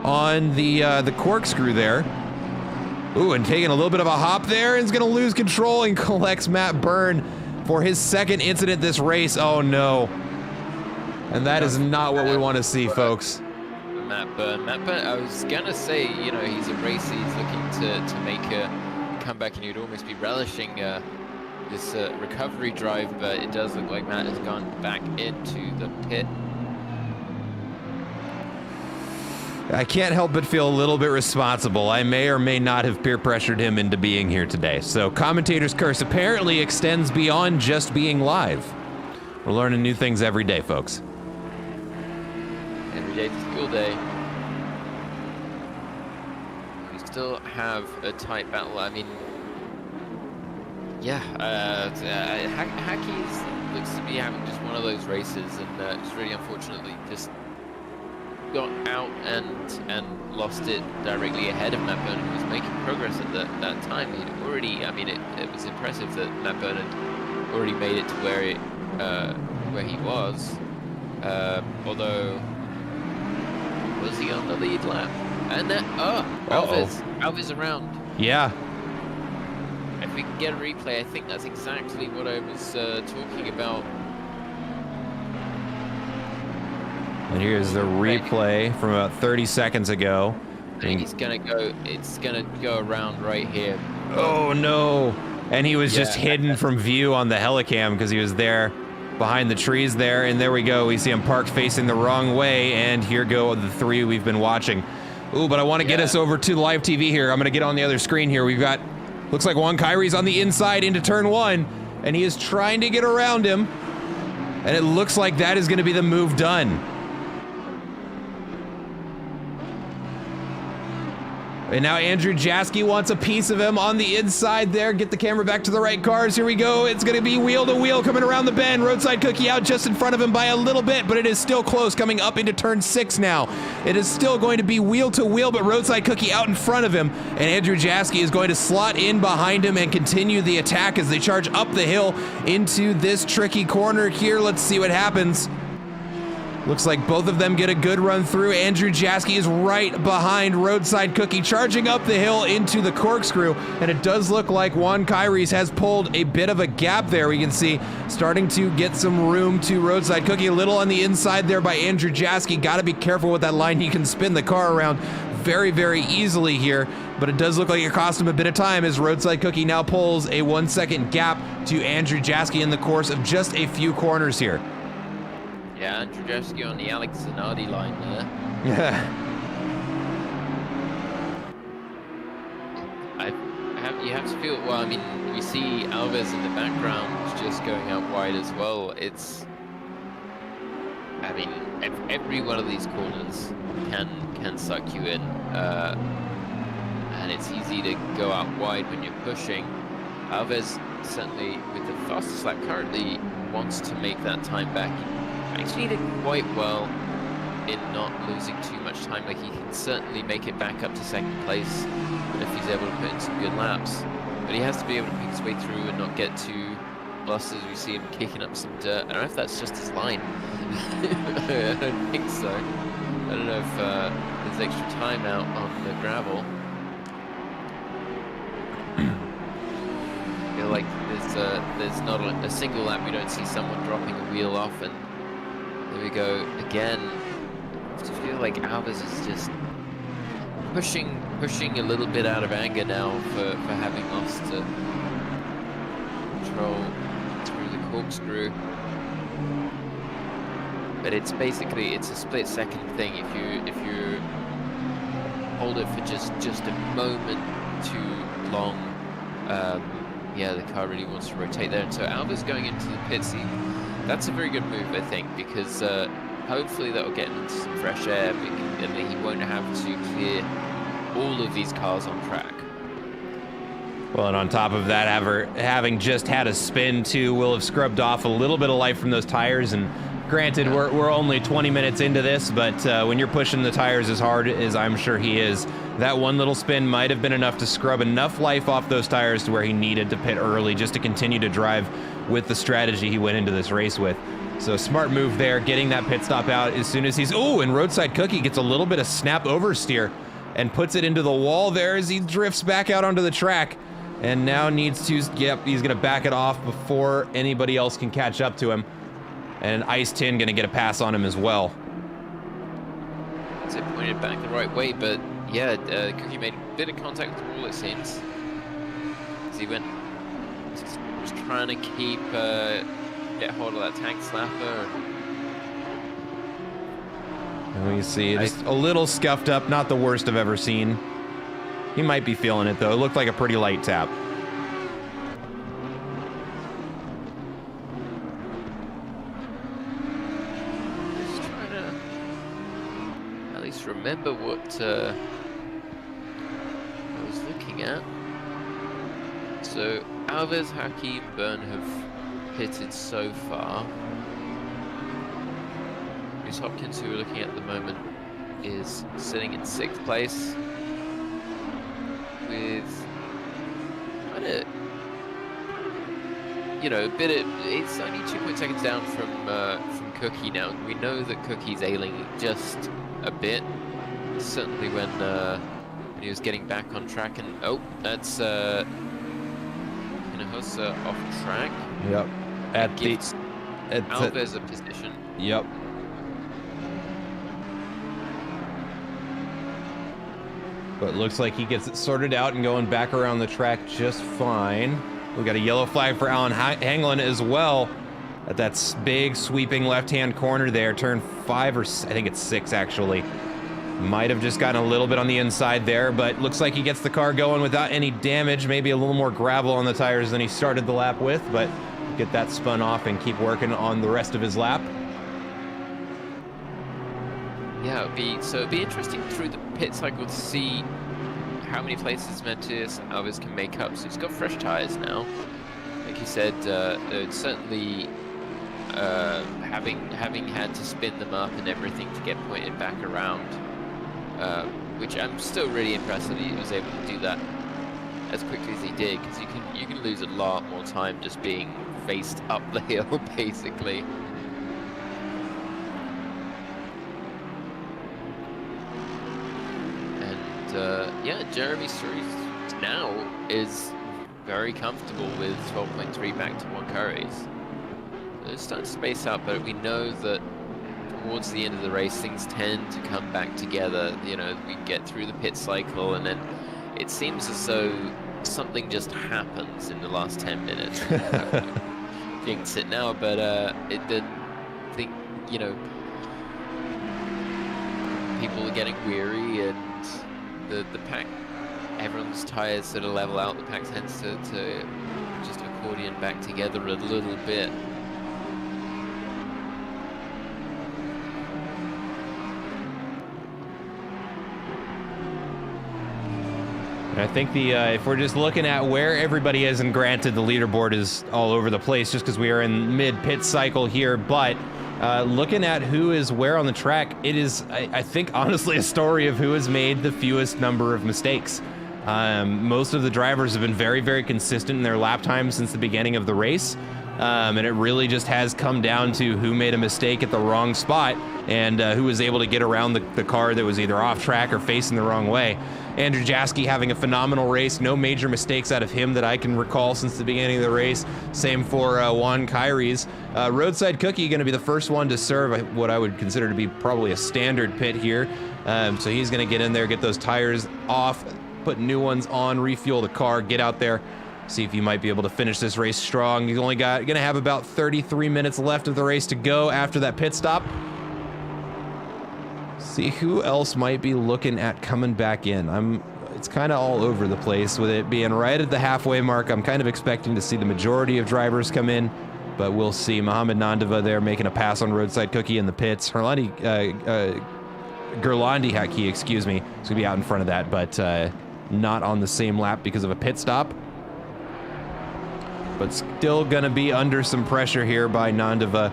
on the corkscrew there. Ooh, and taking a little bit of a hop there, and is going to lose control and collects Matt Byrne for his second incident this race. Oh no. And that is not what we want to see, folks. Matt Byrne, I was going to say, you know, he's a racer, he's looking to make a comeback, and you'd almost be relishing this recovery drive, but it does look like Matt has gone back into the pit. I can't help but feel a little bit responsible. I may or may not have peer pressured him into being here today. So commentator's curse apparently extends beyond just being live. We're learning new things every day, folks. Every day's a school day. We still have a tight battle. I mean, yeah, Haki's looks to be having just one of those races, and it's really unfortunately just got out and lost it directly ahead of Matt Byrne, who was making progress at that time. He'd already, I mean, it was impressive that Matt Byrne had already made it to where he was. Although, was he on the lead lap? And that, Alves around. Yeah. If we can get a replay, I think that's exactly what I was talking about. And here's the replay from about 30 seconds ago. And it's gonna go around right here. Oh no! And he was just hidden from view on the helicam because he was there behind the trees there. And there we go. We see him parked facing the wrong way. And here go the three we've been watching. Ooh, but I want to get us over to live TV here. I'm gonna get on the other screen here. We've got, looks like Juan Kyrie's on the inside into turn 1, and he is trying to get around him. And it looks like that is gonna be the move done. And now Andrew Jaski wants a piece of him on the inside there. Get the camera back to the right cars. Here we go. It's going to be wheel to wheel coming around the bend. Roadside Cookie out just in front of him by a little bit, but it is still close coming up into turn 6 now. It is still going to be wheel to wheel, but Roadside Cookie out in front of him. And Andrew Jaski is going to slot in behind him and continue the attack as they charge up the hill into this tricky corner here. Let's see what happens. Looks like both of them get a good run through. Andrew Jaski is right behind Roadside Cookie, charging up the hill into the corkscrew. And it does look like Juan Kyrie's has pulled a bit of a gap there. We can see starting to get some room to Roadside Cookie. A little on the inside there by Andrew Jaski. Got to be careful with that line. He can spin the car around very, very easily here. But it does look like it cost him a bit of time as Roadside Cookie now pulls a 1 second gap to Andrew Jaski in the course of just a few corners here. Yeah, Andrew Jaski on the Alex Zanardi line there. Yeah. You have to feel, well, I mean, you see Alves in the background just going out wide as well. It's, I mean, every one of these corners can suck you in. And it's easy to go out wide when you're pushing. Alves, certainly with the fastest lap currently, wants to make that time back. Actually did quite well in not losing too much time. Like, he can certainly make it back up to second place if he's able to put in some good laps. But he has to be able to pick his way through and not get too lost as we see him kicking up some dirt. I don't know if that's just his line. I don't think so. I don't know if there's extra time out on the gravel. I feel like there's not a single lap we don't see someone dropping a wheel off, and there we go again. I just feel like Alves is just pushing a little bit out of anger now for having lost control through the corkscrew. But it's basically, it's a split second thing. If you hold it for just a moment too long, yeah, the car really wants to rotate there. And so Alves going into the pit seat. That's a very good move, I think, because hopefully that will get him into some fresh air, and he won't have to clear all of these cars on track. Well, and on top of that, having just had a spin too, will have scrubbed off a little bit of life from those tires. And granted, we're only 20 minutes into this, but when you're pushing the tires as hard as I'm sure he is, that one little spin might have been enough to scrub enough life off those tires to where he needed to pit early just to continue to drive with the strategy he went into this race with. So smart move there, getting that pit stop out as soon as he's, ooh, and Roadside Cookie gets a little bit of snap oversteer and puts it into the wall there as he drifts back out onto the track. And now needs to, yep, he's gonna back it off before anybody else can catch up to him. And Ice Tin gonna get a pass on him as well. So pointed back the right way, but yeah, Cookie made a bit of contact with the wall, it seems. As he was trying to get hold of that tank slapper. And we see just a little scuffed up, not the worst I've ever seen. He might be feeling it though. It looked like a pretty light tap. Just trying to at least remember what I was looking at. So Alves, Hakim, Byrne have pitted so far. Reese Hopkins, who we're looking at the moment, is sitting in 6th place with you know, it's only 2.2 seconds down from Cookie now. We know that Cookie's ailing just a bit. Certainly when he was getting back on track, and oh, that's Hinahosa off track. Yep. At Alves a position. Yep. But it looks like he gets it sorted out and going back around the track just fine. We got a yellow flag for Alan Hanglin as well at that big sweeping left-hand corner there. Turn 5 or I think it's 6 actually. Might have just gotten a little bit on the inside there, but looks like he gets the car going without any damage. Maybe a little more gravel on the tires than he started the lap with, but get that spun off and keep working on the rest of his lap. Yeah, it'd be interesting through the pit cycle to see how many places Matias Alves can make up. So he's got fresh tires now. Like you said, certainly having had to spin them up and everything to get pointed back around, which I'm still really impressed that he was able to do that as quickly as he did, because you can lose a lot more time just being faced up the hill, basically. Yeah, Jeremy Cerise now is very comfortable with 12.3 back to 1 carries. It's starting to space out, but we know that towards the end of the race, things tend to come back together. You know, we get through the pit cycle, and then it seems as though something just happens in the last 10 minutes. Jinx it now, but you know, people are getting weary, and the pack, everyone's tires sort of level out. The pack tends to just accordion back together a little bit. I think if we're just looking at where everybody is, and granted the leaderboard is all over the place just because we are in mid-pit cycle here, but looking at who is where on the track, it is, I think, honestly, a story of who has made the fewest number of mistakes. Most of the drivers have been very, very consistent in their lap time since the beginning of the race. And it really just has come down to who made a mistake at the wrong spot and who was able to get around the car that was either off track or facing the wrong way. Andrew Jaski having a phenomenal race. No major mistakes out of him that I can recall since the beginning of the race. Same for Juan Kyries. Roadside Cookie going to be the first one to serve what I would consider to be probably a standard pit here. So he's going to get in there, get those tires off, put new ones on, refuel the car, get out there, see if you might be able to finish this race strong. He's only going to have about 33 minutes left of the race to go after that pit stop. See who else might be looking at coming back in. It's kind of all over the place with it being right at the halfway mark. I'm kind of expecting to see the majority of drivers come in, but we'll see. Mohamed Nandava there making a pass on Roadside Cookie in the pits. Gerlandi Haki, excuse me, is going to be out in front of that, but not on the same lap because of a pit stop. But still going to be under some pressure here by Nandava.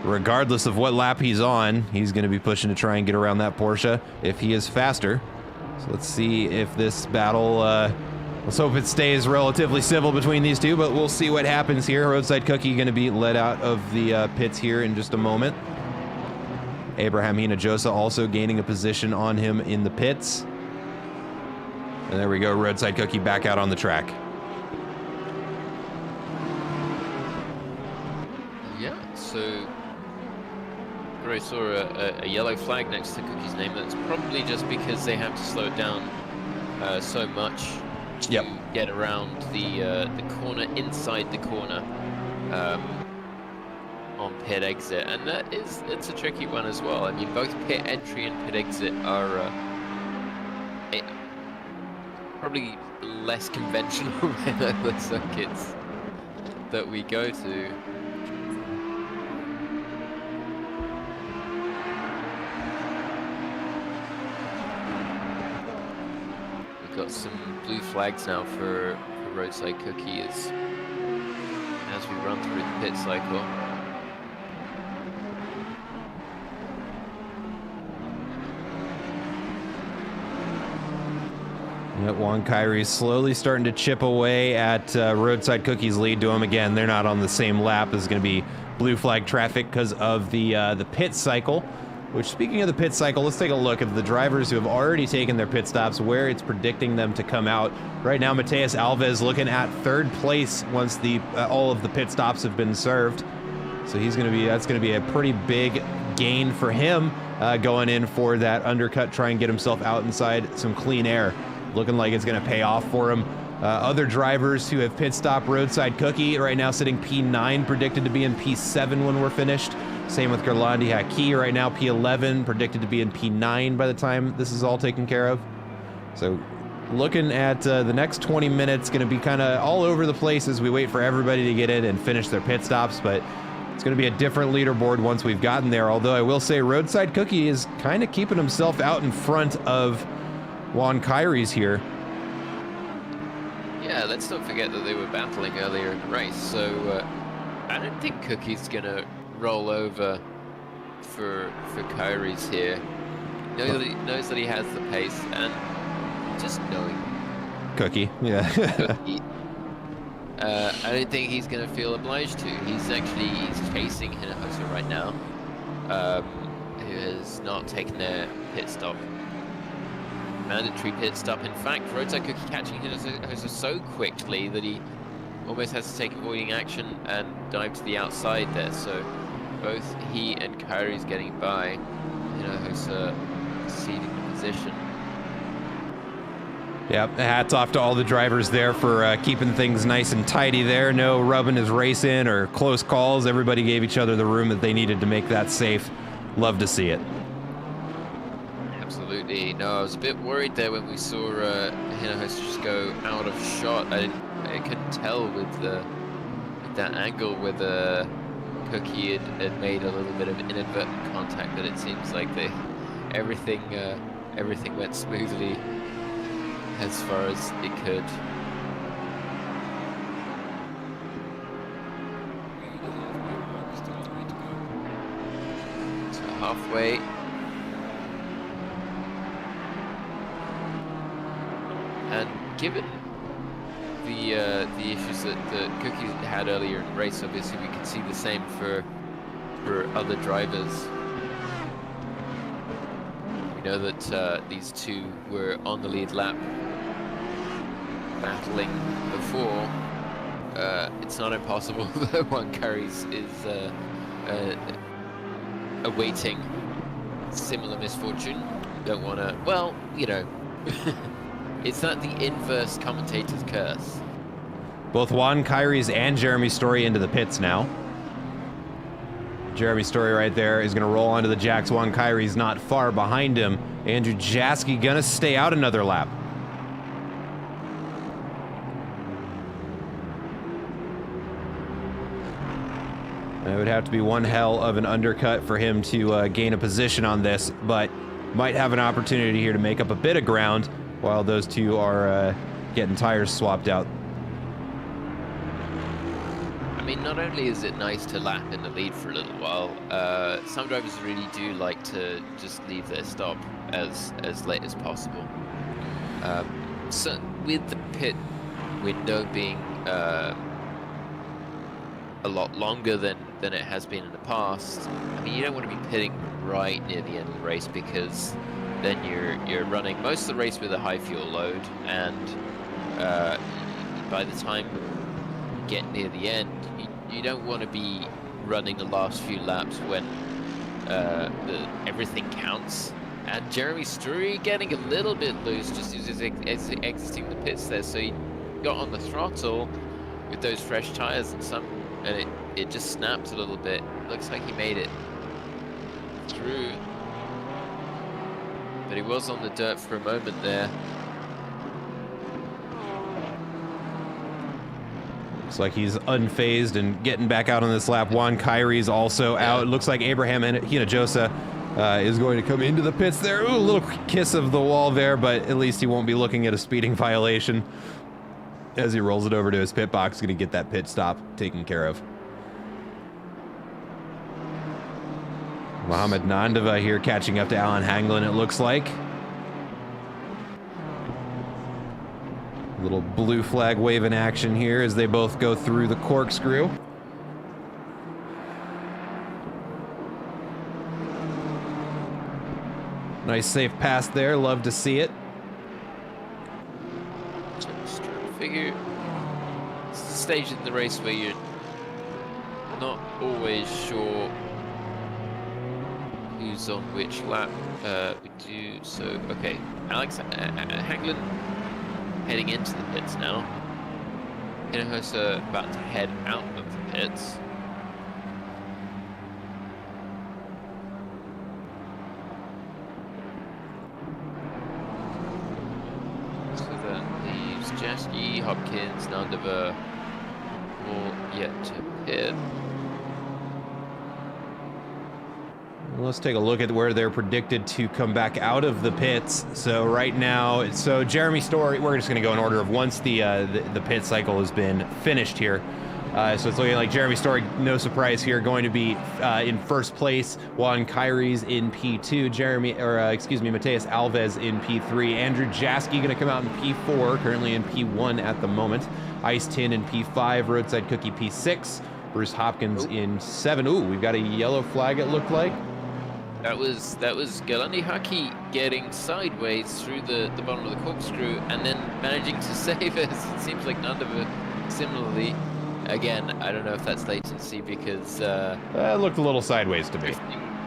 Regardless of what lap he's on, he's going to be pushing to try and get around that Porsche if he is faster. So let's see if this battle, let's hope it stays relatively civil between these two, but we'll see what happens here. Roadside Cookie going to be let out of the pits here in just a moment. Abraham Hinojosa also gaining a position on him in the pits. And there we go, Roadside Cookie back out on the track. Yeah, so I saw a yellow flag next to Cookie's name. That's probably just because they have to slow it down so much to get around the corner, inside the corner on pit exit, and it's a tricky one as well. I mean, both pit entry and pit exit are probably less conventional than the circuits that we go to. Got some blue flags now for Roadside Cookie as we run through the pit cycle. Yep, Juan Kyrie slowly starting to chip away at Roadside Cookie's lead to him. Again, they're not on the same lap. This is going to be blue flag traffic because of the pit cycle. Which, speaking of the pit cycle, let's take a look at the drivers who have already taken their pit stops, where it's predicting them to come out. Right now, Mateus Alves looking at 3rd place once the all of the pit stops have been served. So that's going to be a pretty big gain for him going in for that undercut, try and get himself out inside some clean air. Looking like it's going to pay off for him. Other drivers who have pit stop Roadside Cookie right now sitting P9, predicted to be in P7 when we're finished. Same with Gerlandi Haki right now, P11, predicted to be in P9 by the time this is all taken care of. So looking at the next 20 minutes, going to be kind of all over the place as we wait for everybody to get in and finish their pit stops, but it's going to be a different leaderboard once we've gotten there. Although I will say Roadside Cookie is kind of keeping himself out in front of Juan Kyrie's here. Yeah, let's not forget that they were battling earlier in the race, so I don't think Cookie's going to roll over for Kyrie's here. Knows that he has the pace, and just knowing Cookie, yeah. Cookie, I don't think he's going to feel obliged to. He's chasing Hinojosa right now, who has not taken their pit stop. Mandatory pit stop. In fact, Roadside Cookie catching Hinojosa so quickly that he almost has to take avoiding action and dive to the outside there. So both he and Kyrie's getting by. Hinojosa ceding the position. Yep, hats off to all the drivers there for keeping things nice and tidy there. No rubbing his race in or close calls. Everybody gave each other the room that they needed to make that safe. Love to see it. Absolutely. No, I was a bit worried there when we saw Hinojosa just go out of shot. I couldn't tell with that angle whether Cookie had made a little bit of inadvertent contact, but it seems like everything went smoothly as far as it could. So halfway. And given the issues that Cookie had earlier in the race, obviously we can see the same for other drivers. We know that these two were on the lead lap battling before. It's not impossible that Juan Kyrie's is awaiting similar misfortune. Don't want to, well, it's not the inverse commentator's curse. Both Juan Kyrie's and Jeremy Story into the pits now. Jeremy Story right there is going to roll onto the jacks. Juan Kyrie's not far behind him. Andrew Jaski going to stay out another lap. It would have to be one hell of an undercut for him to gain a position on this, but might have an opportunity here to make up a bit of ground while those two are getting tires swapped out. I mean, not only is it nice to lap in the lead for a little while, some drivers really do like to just leave their stop as late as possible. So with the pit window being a lot longer than it has been in the past, I mean, you don't want to be pitting right near the end of the race, because then you're running most of the race with a high fuel load, and by the time you get near the end, you don't want to be running the last few laps when everything counts. And Jeremy Story getting a little bit loose just as exiting the pits there, so he got on the throttle with those fresh tires and it just snapped a little bit. Looks like he made it through, but he was on the dirt for a moment there. Looks like he's unfazed and getting back out on this lap. Juan Kyrie's also out. It looks like Abraham Hinojosa is going to come into the pits there. Ooh, a little kiss of the wall there, but at least he won't be looking at a speeding violation. As he rolls it over to his pit box, going to get that pit stop taken care of. Mohamed Nandava here catching up to Alan Hanglin, it looks like. Little blue flag waving action here as they both go through the corkscrew. Nice safe pass there, love to see it. Just trying to figure, it's the stage in the race where you're not always sure who's on which lap. We do so. Okay, Alex Hanglin heading into the pits now. Hinojosa about to head out of the pits. So that leaves Jaski, Hopkins, Nandova all yet to pit. Let's take a look at where they're predicted to come back out of the pits. So right now, Jeremy Story, we're just going to go in order of once the pit cycle has been finished here. So it's looking like Jeremy Story, no surprise here, going to be in first place. Juan Kyries in P2. Mateus Alves in P3. Andrew Jaski going to come out in P4, currently in P1 at the moment. Ice Tin in P5. Roadside Cookie P6. Bruce Hopkins in 7. Ooh, we've got a yellow flag, it looked like. That was Galandi Haki getting sideways through the bottom of the corkscrew and then managing to save us. It seems like Nandova similarly. Again, I don't know if that's latency because it looked a little sideways to me.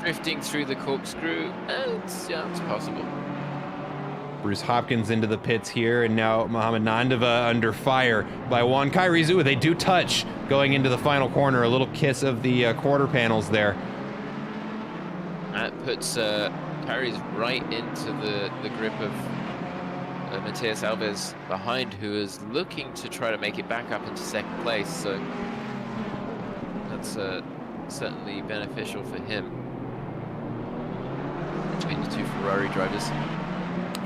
Drifting through the corkscrew, it's possible. Bruce Hopkins into the pits here, and now Mohamed Nandova under fire by Juan Kyries. Ooh, they do touch going into the final corner. A little kiss of the quarter panels there. That puts Kyries right into the grip of Mateus Alves behind, who is looking to try to make it back up into second place. So that's certainly beneficial for him between the two Ferrari drivers.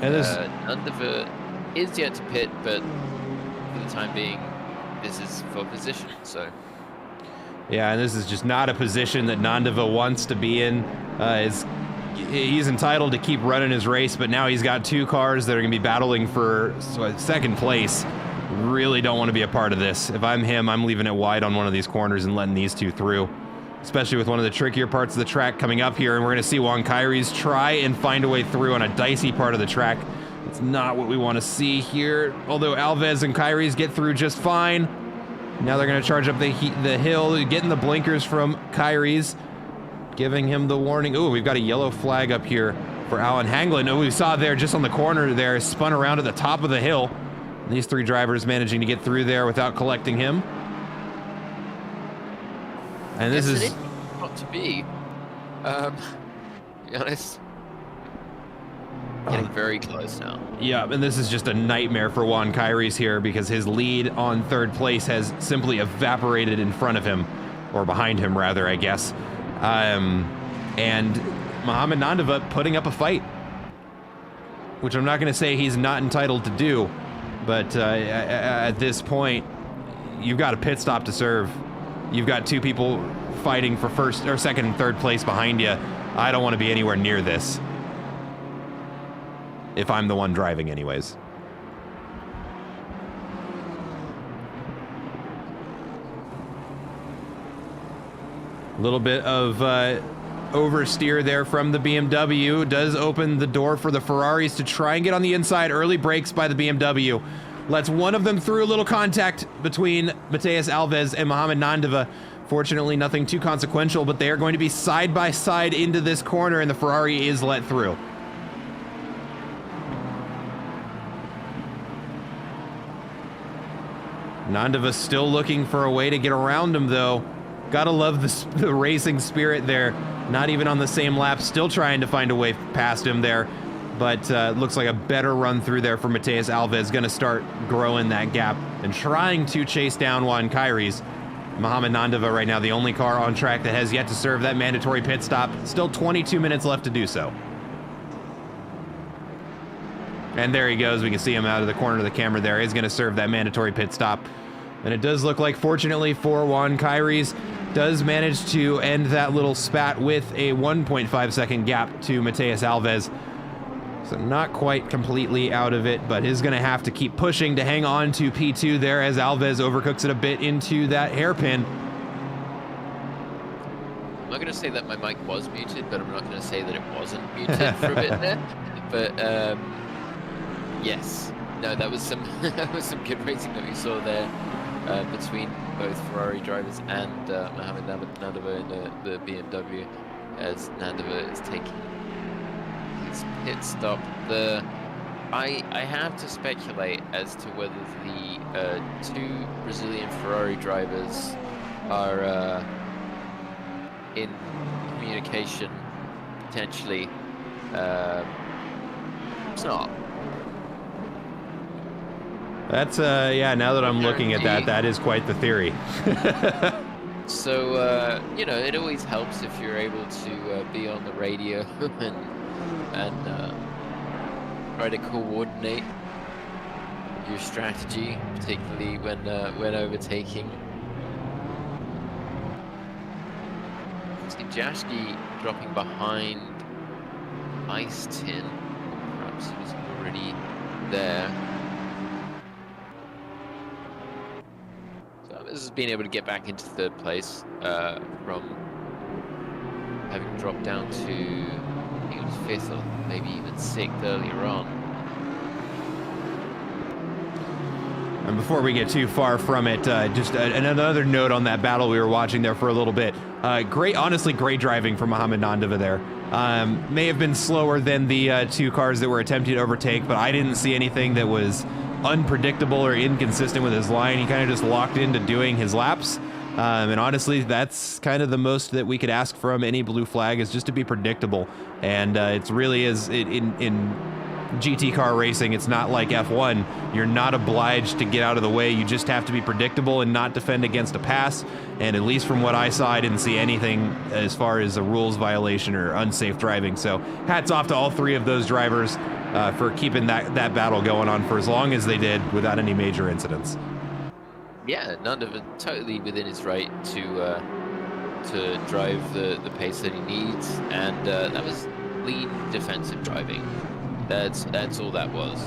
And Nandova is yet to pit, but for the time being, this is for position. So. Yeah, and this is just not a position that Nandova wants to be in. He's entitled to keep running his race, but now he's got two cars that are going to be battling for second place. Really don't want to be a part of this. If I'm him, I'm leaving it wide on one of these corners and letting these two through, especially with one of the trickier parts of the track coming up here, and we're going to see Juan Kyries try and find a way through on a dicey part of the track. It's not what we want to see here, although Alves and Kyries get through just fine. Now they're going to charge up the hill, getting the blinkers from Kyries, giving him the warning. Ooh, we've got a yellow flag up here for Alan Hanglin. Oh, we saw there just on the corner there, spun around at the top of the hill. And these three drivers managing to get through there without collecting him. And this is not to be. To be honest, getting very close now. Yeah, and this is just a nightmare for Juan Kyries here because his lead on third place has simply evaporated in front of him, or behind him rather, I guess. And Mohamed Nandova putting up a fight, which I'm not going to say he's not entitled to do, but at this point, you've got a pit stop to serve. You've got two people fighting for first or second and third place behind you. I don't want to be anywhere near this, if I'm the one driving anyways. A little bit of oversteer there from the BMW. Does open the door for the Ferraris to try and get on the inside. Early brakes by the BMW. Lets one of them through. A little contact between Mateus Alves and Mohamed Nandova. Fortunately, nothing too consequential, but they are going to be side by side into this corner, and the Ferrari is let through. Nandova still looking for a way to get around him, though. Gotta love the racing spirit there. Not even on the same lap, still trying to find a way past him there. But looks like a better run through there for Mateus Alves. Gonna start growing that gap and trying to chase down Juan Kyries. Mohamed Nandova right now, the only car on track that has yet to serve that mandatory pit stop. Still 22 minutes left to do so. And there he goes. We can see him out of the corner of the camera there. He's going to serve that mandatory pit stop. And it does look like, fortunately for Juan Kyries, does manage to end that little spat with a 1.5 second gap to Mateus Alves. So not quite completely out of it, but is going to have to keep pushing to hang on to P2 there as Alves overcooks it a bit into that hairpin. I'm not going to say that my mic was muted, but I'm not going to say that it wasn't muted for a bit there. But yes, no, that was some that was some good racing that we saw there between both Ferrari drivers and Mohamed Nandova in the BMW, as Nandova is taking his pit stop. I have to speculate as to whether the two Brazilian Ferrari drivers are in communication potentially. It's not. That's yeah, now that I'm looking at that, that is quite the theory. So you know, it always helps if you're able to be on the radio and try to coordinate your strategy, particularly when overtaking. See Jaschke dropping behind Ice Tin. Perhaps he was already there. So this has been able to get back into third place from having dropped down to, I think it was 5th or maybe even 6th earlier on. And before we get too far from it, just another note on that battle we were watching there for a little bit. Honestly, great driving from Mohamed Nandova there. May have been slower than the two cars that were attempting to overtake, but I didn't see anything that was unpredictable or inconsistent with his line. He kind of just locked into doing his laps. And honestly, that's kind of the most that we could ask from any blue flag, is just to be predictable. And it really is in GT car racing. It's not like F1. You're not obliged to get out of the way. You just have to be predictable and not defend against a pass. And at least from what I saw, I didn't see anything as far as a rules violation or unsafe driving. So hats off to all three of those drivers for keeping that battle going on for as long as they did without any major incidents. Yeah, Nandova totally within his right to drive the pace that he needs, and that was lean defensive driving. That's all that was.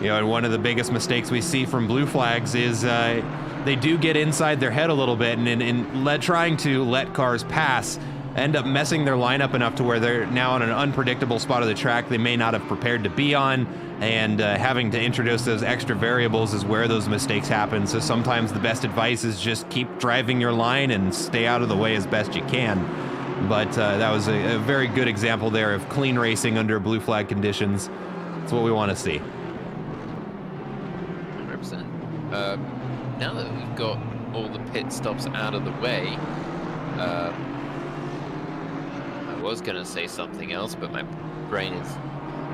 You know, and one of the biggest mistakes we see from blue flags is they do get inside their head a little bit, and in trying to let cars pass, end up messing their lineup enough to where they're now on an unpredictable spot of the track they may not have prepared to be on, and having to introduce those extra variables is where those mistakes happen. So sometimes the best advice is just keep driving your line and stay out of the way as best you can. But that was a very good example there of clean racing under blue flag conditions. That's what we want to see. 100%. Now that we've got all the pit stops out of the way, I was going to say something else, but my brain is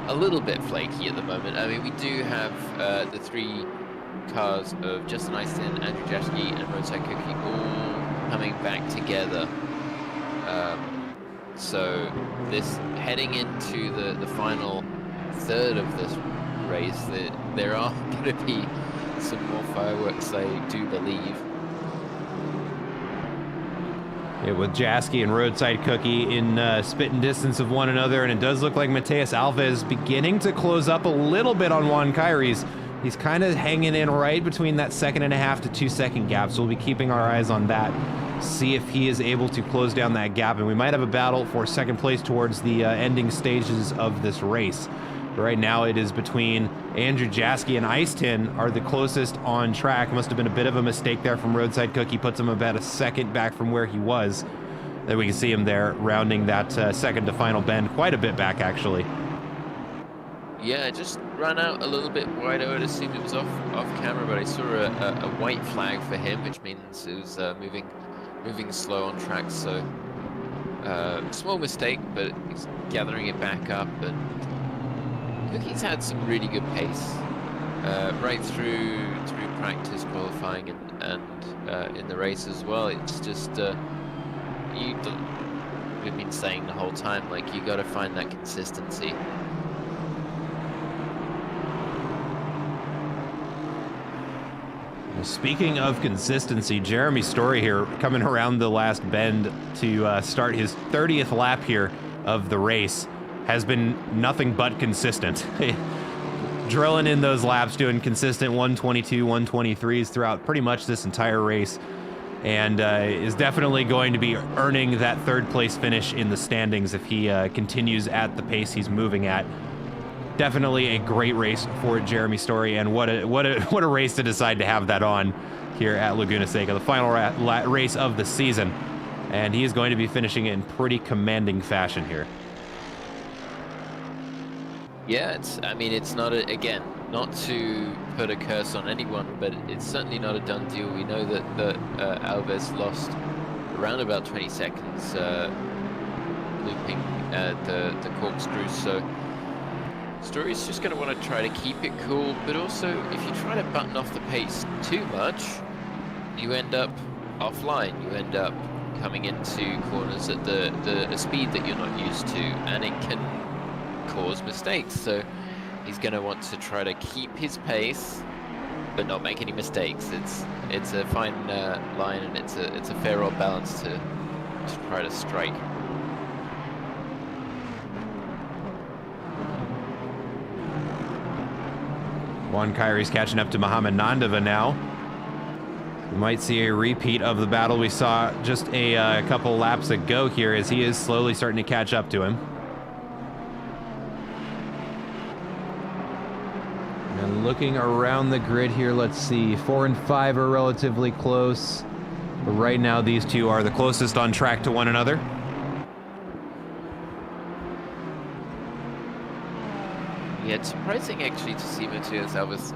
a little bit flaky at the moment. I mean, we do have the three cars of Justin Eiston, Andrew Jaschke, and Roadside Cookie all coming back together. So this heading into the final third of this race, there are going to be some more fireworks, I do believe. Yeah, with Jaschke and Roadside Cookie in spitting distance of one another, and it does look like Matheus Alves beginning to close up a little bit on Juan Kyries. He's kind of hanging in right between that 1.5 to 2 second gap, so we'll be keeping our eyes on that. See if he is able to close down that gap, and we might have a battle for second place towards the ending stages of this race. But right now it is between Andrew Jaschke and Ice Tin are the closest on track. Must have been a bit of a mistake there from Roadside Cookie, puts him about a second back from where he was. Then we can see him there rounding that second to final bend, quite a bit back actually. Yeah, it just ran out a little bit wide. I would assume it was off camera, but I saw a white flag for him, which means it was moving slow on track. So small mistake, but he's gathering it back up, and Cookie's had some really good pace right through practice, qualifying, and in the race as well. It's just we've been saying the whole time, like, you got to find that consistency. Well, speaking of consistency, Jeremy Story here coming around the last bend to start his 30th lap here of the race has been nothing but consistent. Drilling in those laps, doing consistent 122, 123s throughout pretty much this entire race, and is definitely going to be earning that third place finish in the standings if he continues at the pace he's moving at. Definitely a great race for Jeremy Story, and what a race to decide to have that on here at Laguna Seca, the final race of the season, and he is going to be finishing in pretty commanding fashion here. Yeah, it's not again, not to put a curse on anyone, but it's certainly not a done deal. We know that Alves lost around about 20 seconds looping the corkscrew, so Story's just going to want to try to keep it cool, but also if you try to button off the pace too much, you end up offline. You end up coming into corners at the speed that you're not used to, and it can cause mistakes. So he's going to want to try to keep his pace but not make any mistakes. It's a fine line, and it's a fair old balance to try to strike. Juan Kyrie's catching up to Mohamed Nandava now. We might see a repeat of the battle we saw just a couple laps ago here, as he is slowly starting to catch up to him. And looking around the grid here, let's see, 4 and 5 are relatively close, but right now these two are the closest on track to one another. Yeah, it's surprising actually to see Matthias Alves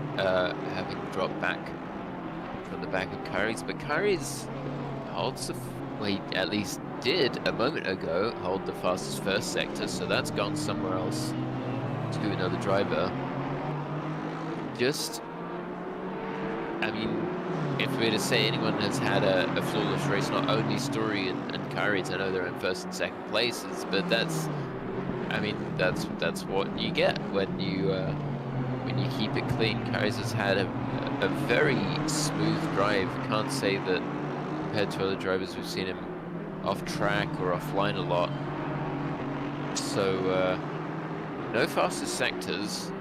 having dropped back from the back of Kyrie's, but Kyrie's holds the, well, he at least did a moment ago hold the fastest first sector, so that's gone somewhere else to another driver. Just, I mean, if we're to say anyone has had a flawless race, not only Story and Kyrie's, I know they're in first and second places, but that's, I mean, that's what you get when you keep it clean. Kyrie's has had a very smooth drive. Can't say that compared to other drivers we've seen him off track or offline a lot. So no fastest sectors,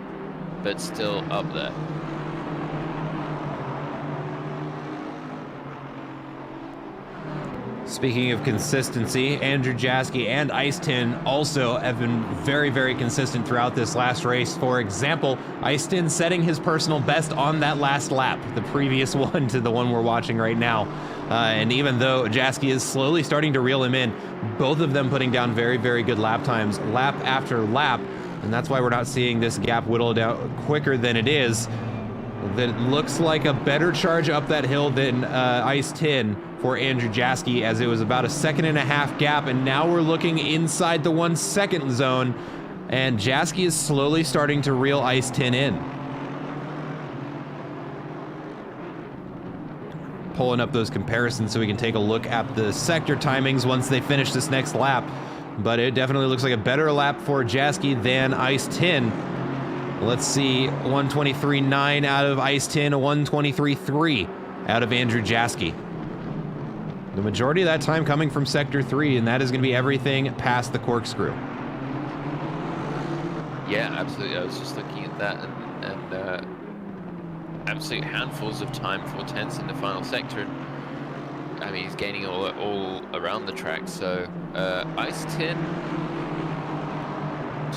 but still up there. Speaking of consistency, Andrew Jaski and Ice Tin also have been very, very consistent throughout this last race. For example, Ice Tin setting his personal best on that last lap, the previous one to the one we're watching right now. And even though Jaski is slowly starting to reel him in, both of them putting down very, very good lap times, lap after lap. And that's why we're not seeing this gap whittle down quicker than it is. That looks like a better charge up that hill than Ice Tin for Andrew Jaski, as it was about a 1.5 second gap, and now we're looking inside the 1 second zone, and Jaski is slowly starting to reel Ice Tin in. Pulling up those comparisons so we can take a look at the sector timings once they finish this next lap, but it definitely looks like a better lap for Jaski than Ice Tin. Let's see, 123.9 out of Ice Tin, a 123.3 out of Andrew Jaski. The majority of that time coming from Sector 3, and that is going to be everything past the corkscrew. Yeah, absolutely. I was just looking at that, and absolute handfuls of time, 4/10 in the final sector. I mean, he's gaining all around the track, so Ice Tin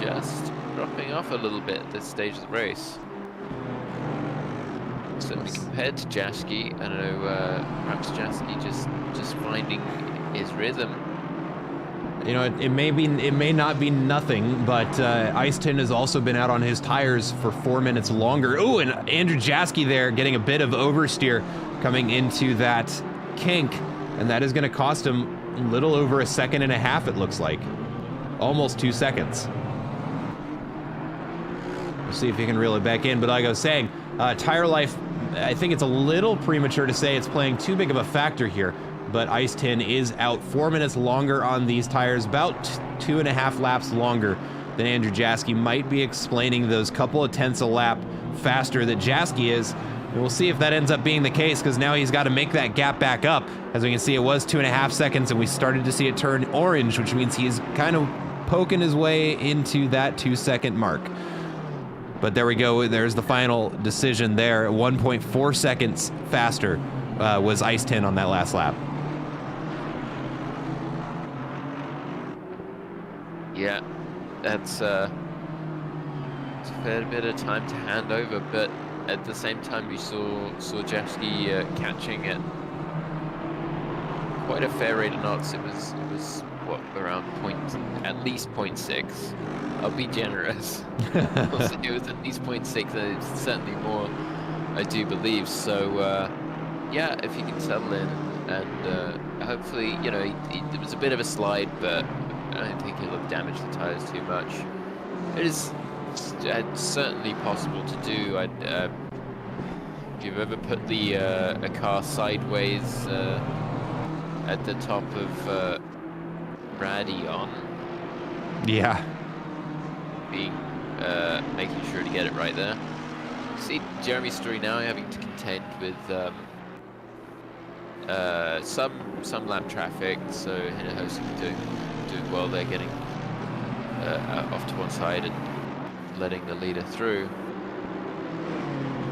just dropping off a little bit at this stage of the race. Certainly compared to Jaski, I don't know, perhaps Jaski just finding his rhythm. You know, it may not be nothing, but Ice Tin has also been out on his tires for 4 minutes longer. Ooh, and Andrew Jaski there getting a bit of oversteer coming into that kink, and that is going to cost him a little over 1.5 seconds, it looks like. Almost 2 seconds. We'll see if he can reel it back in, but like I was saying, tire life, I think it's a little premature to say it's playing too big of a factor here, but Ice Tin is out 4 minutes longer on these tires, about 2.5 laps longer than Andrew Jaski. Might be explaining those couple of tenths a lap faster that Jaski is, And we'll see if that ends up being the case, because now he's got to make that gap back up. As we can see, it was 2.5 seconds, and we started to see it turn orange, which means he's kind of poking his way into that 2-second mark. But there we go. There's the final decision there. 1.4 seconds faster was Ice 10 on that last lap. Yeah, that's a fair bit of time to hand over, but at the same time, we saw Jeffsky catching at quite a fair rate of knots. It was what, around at least 0.6. I'll be generous. It was at least 0.6, and it's certainly more, I do believe. So yeah, if he can settle in, and hopefully, you know, it was a bit of a slide, but I don't think he'll have damaged the tires too much. It is certainly possible to do. If you've ever put a car sideways at the top of Raddy on, Yeah. making sure to get it right there. See Jeremy Story now having to contend with some lap traffic, so Hinojosa doing well there, getting off to one side and letting the leader through.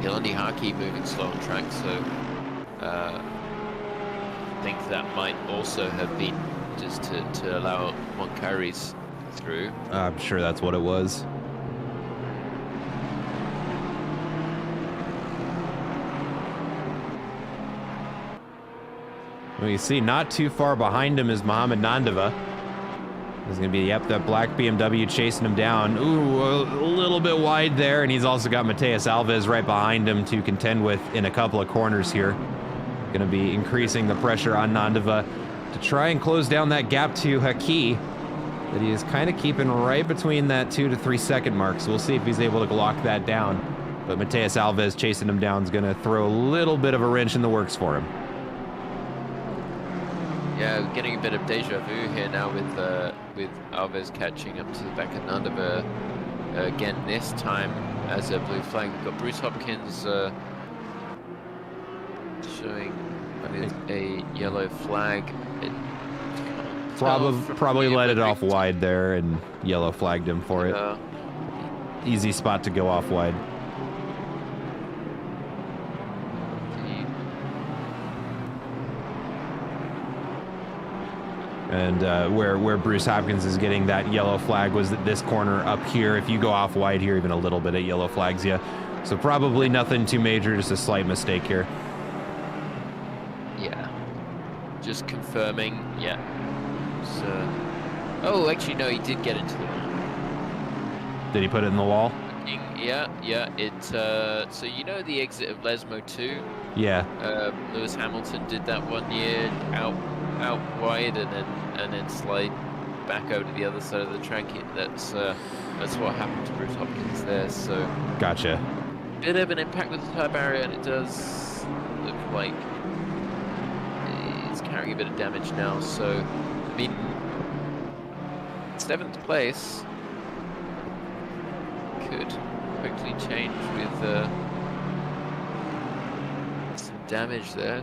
Yolandi Haki moving slow on track, so I think that might also have been just to allow Moncaris through. I'm sure that's what it was. Well, you see, not too far behind him is Mohamed Nandava. There's going to be, yep, that black BMW chasing him down. Ooh, a little bit wide there, and he's also got Mateus Alves right behind him to contend with in a couple of corners here. Going to be increasing the pressure on Nandava to try and close down that gap to Haki that he is kind of keeping right between that 2 to 3 second mark. So we'll see if he's able to lock that down. But Mateus Alves chasing him down is going to throw a little bit of a wrench in the works for him. Yeah, getting a bit of deja vu here now with Alves catching up to the back of Nandava again this time as a blue flag. We've got Bruce Hopkins showing with a yellow flag. Probably let it off wide there and yellow flagged him for it. Easy spot to go off wide. And where Bruce Hopkins is getting that yellow flag was that this corner up here. If you go off wide here, even a little bit, it yellow flags you. So probably nothing too major, just a slight mistake here. Yeah, just confirming. Yeah. So, oh, actually, no, he did get into the wall. Did he put it in the wall? Yeah. It. So you know the exit of Lesmo 2. Yeah. Lewis Hamilton did that one year out wide and then slide back over to the other side of the track. That's what happened to Bruce Hopkins there. So gotcha. Bit of an impact with the tire barrier, and it does look like it's carrying a bit of damage now. So I mean, 7th place could quickly change with some damage there.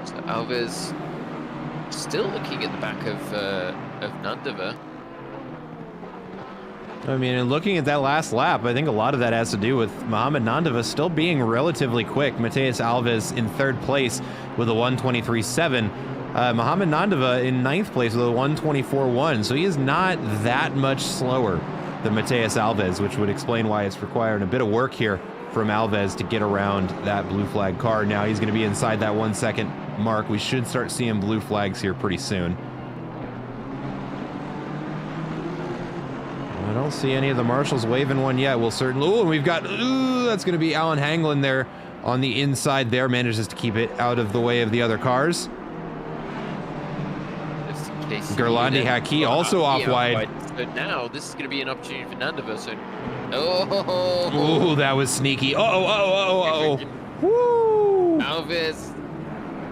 So Alves still looking at the back of Nandava. I mean, and looking at that last lap, I think a lot of that has to do with Mohamed Nandava still being relatively quick. Mateus Alves in 3rd place with a 1:23.7. Mohamed Nandava in 9th place with a 1:24.1. So he is not that much slower than Mateus Alves, which would explain why it's requiring a bit of work here from Alves to get around that blue flag car. Now he's going to be inside that 1 second mark. We should start seeing blue flags here pretty soon. I don't see any of the marshals waving one yet. We'll certainly... Oh, and we've got... Ooh, that's going to be Alan Hanglin there on the inside there. Manages to keep it out of the way of the other cars. Gerlandi Haki also off wide. So now this is going to be an opportunity for Nandava. So... Oh! Ooh, that was sneaky. Oh! Woo! Alves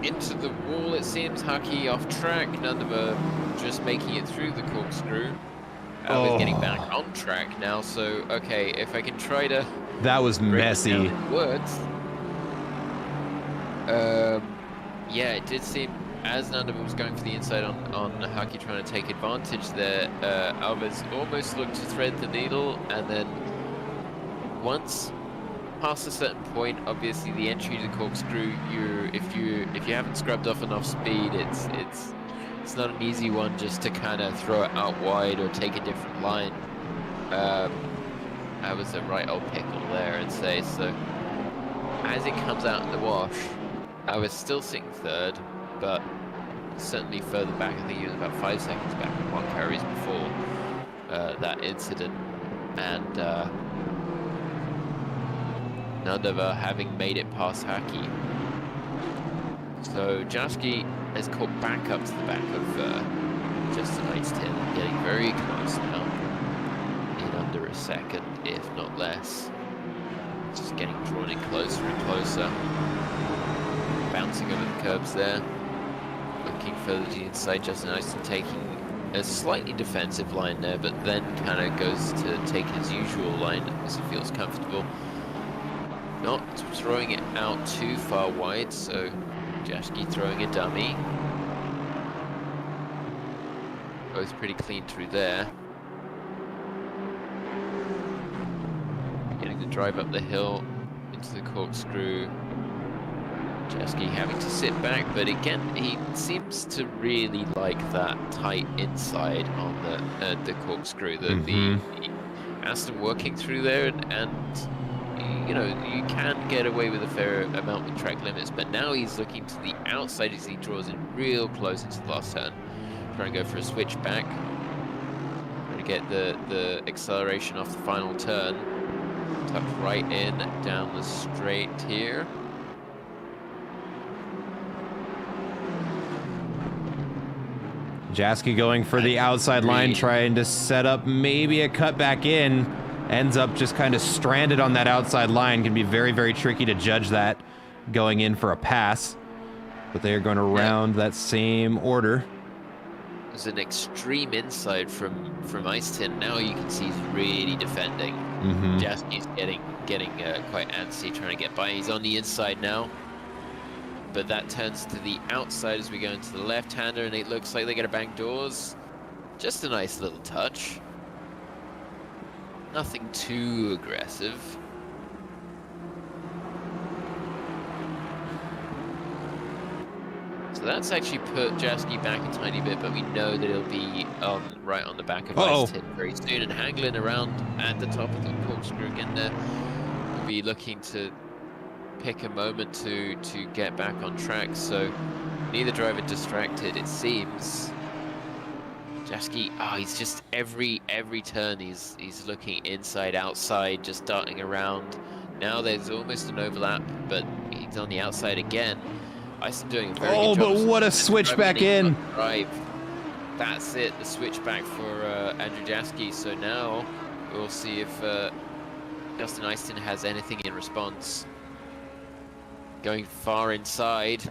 into the wall, it seems. Haki off track. Nandava just making it through the corkscrew. Alves getting back on track now. So, okay, if I can try to... That was messy. Words. Yeah, it did seem, as Nandava was going for the inside on Haki trying to take advantage there, Alves almost looked to thread the needle, and then once past a certain point, obviously the entry to the corkscrew, if you haven't scrubbed off enough speed, it's not an easy one just to kind of throw it out wide or take a different line. I was a right old pickle there, I'd say. So as it comes out in the wash, I was still sitting third, but certainly further back. I think he was about 5 seconds back on 1 carries before that incident, and Nandava having made it past Haki. So Jaski has caught back up to the back of Justin Icetin, getting very close now, in under a second, if not less. Just getting drawn in closer and closer. Bouncing over the curbs there. Looking further to the inside, Justin Icetin taking a slightly defensive line there, but then kind of goes to take his usual line as he feels comfortable. Not throwing it out too far wide, so Jaski throwing a dummy. Both pretty clean through there. Getting the drive up the hill into the corkscrew. Jaski having to sit back, but again, he seems to really like that tight inside on the corkscrew. The Aston working through there, and you know, you can get away with a fair amount with track limits, but now he's looking to the outside as he draws in real close into the last turn. Trying to go for a switchback. Trying to get the acceleration off the final turn. Tucked right in, down the straight here. Jaski going for the outside line, trying to set up maybe a cut back in. Ends up just kind of stranded on that outside line. Can be very, very tricky to judge that going in for a pass. But they are going to round that same order. There's an extreme inside from Icetin. Now you can see he's really defending. Jaski's getting quite antsy, trying to get by. He's on the inside now. But that turns to the outside as we go into the left-hander, and it looks like they get a bank doors. Just a nice little touch. Nothing too aggressive. So that's actually put Jaski back a tiny bit, but we know that he'll be right on the back of Icetin very soon, and Hangling around at the top of the corkscrew again there. We'll be looking to pick a moment to get back on track, so neither driver distracted, it seems. Jaski, he's just every turn he's looking inside, outside, just darting around. Now there's almost an overlap, but he's on the outside again. Icetin doing a very good job. But what a switch back in! Drive. That's it, the switchback for Andrew Jaski. So now we'll see if Justin Icetin has anything in response. Going far inside.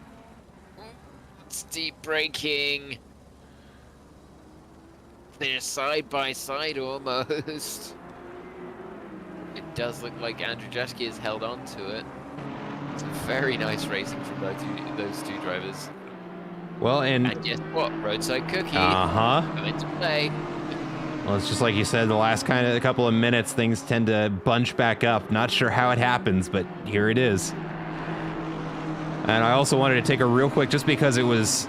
Steep braking. They're side by side almost. It does look like Andrew Jaski has held on to it. It's very nice racing from those two drivers. Well, and guess what? Roadside Cookie. Coming to play. Well, it's just like you said, the last a couple of minutes, things tend to bunch back up. Not sure how it happens, but here it is. And I also wanted to take a real quick, just because it was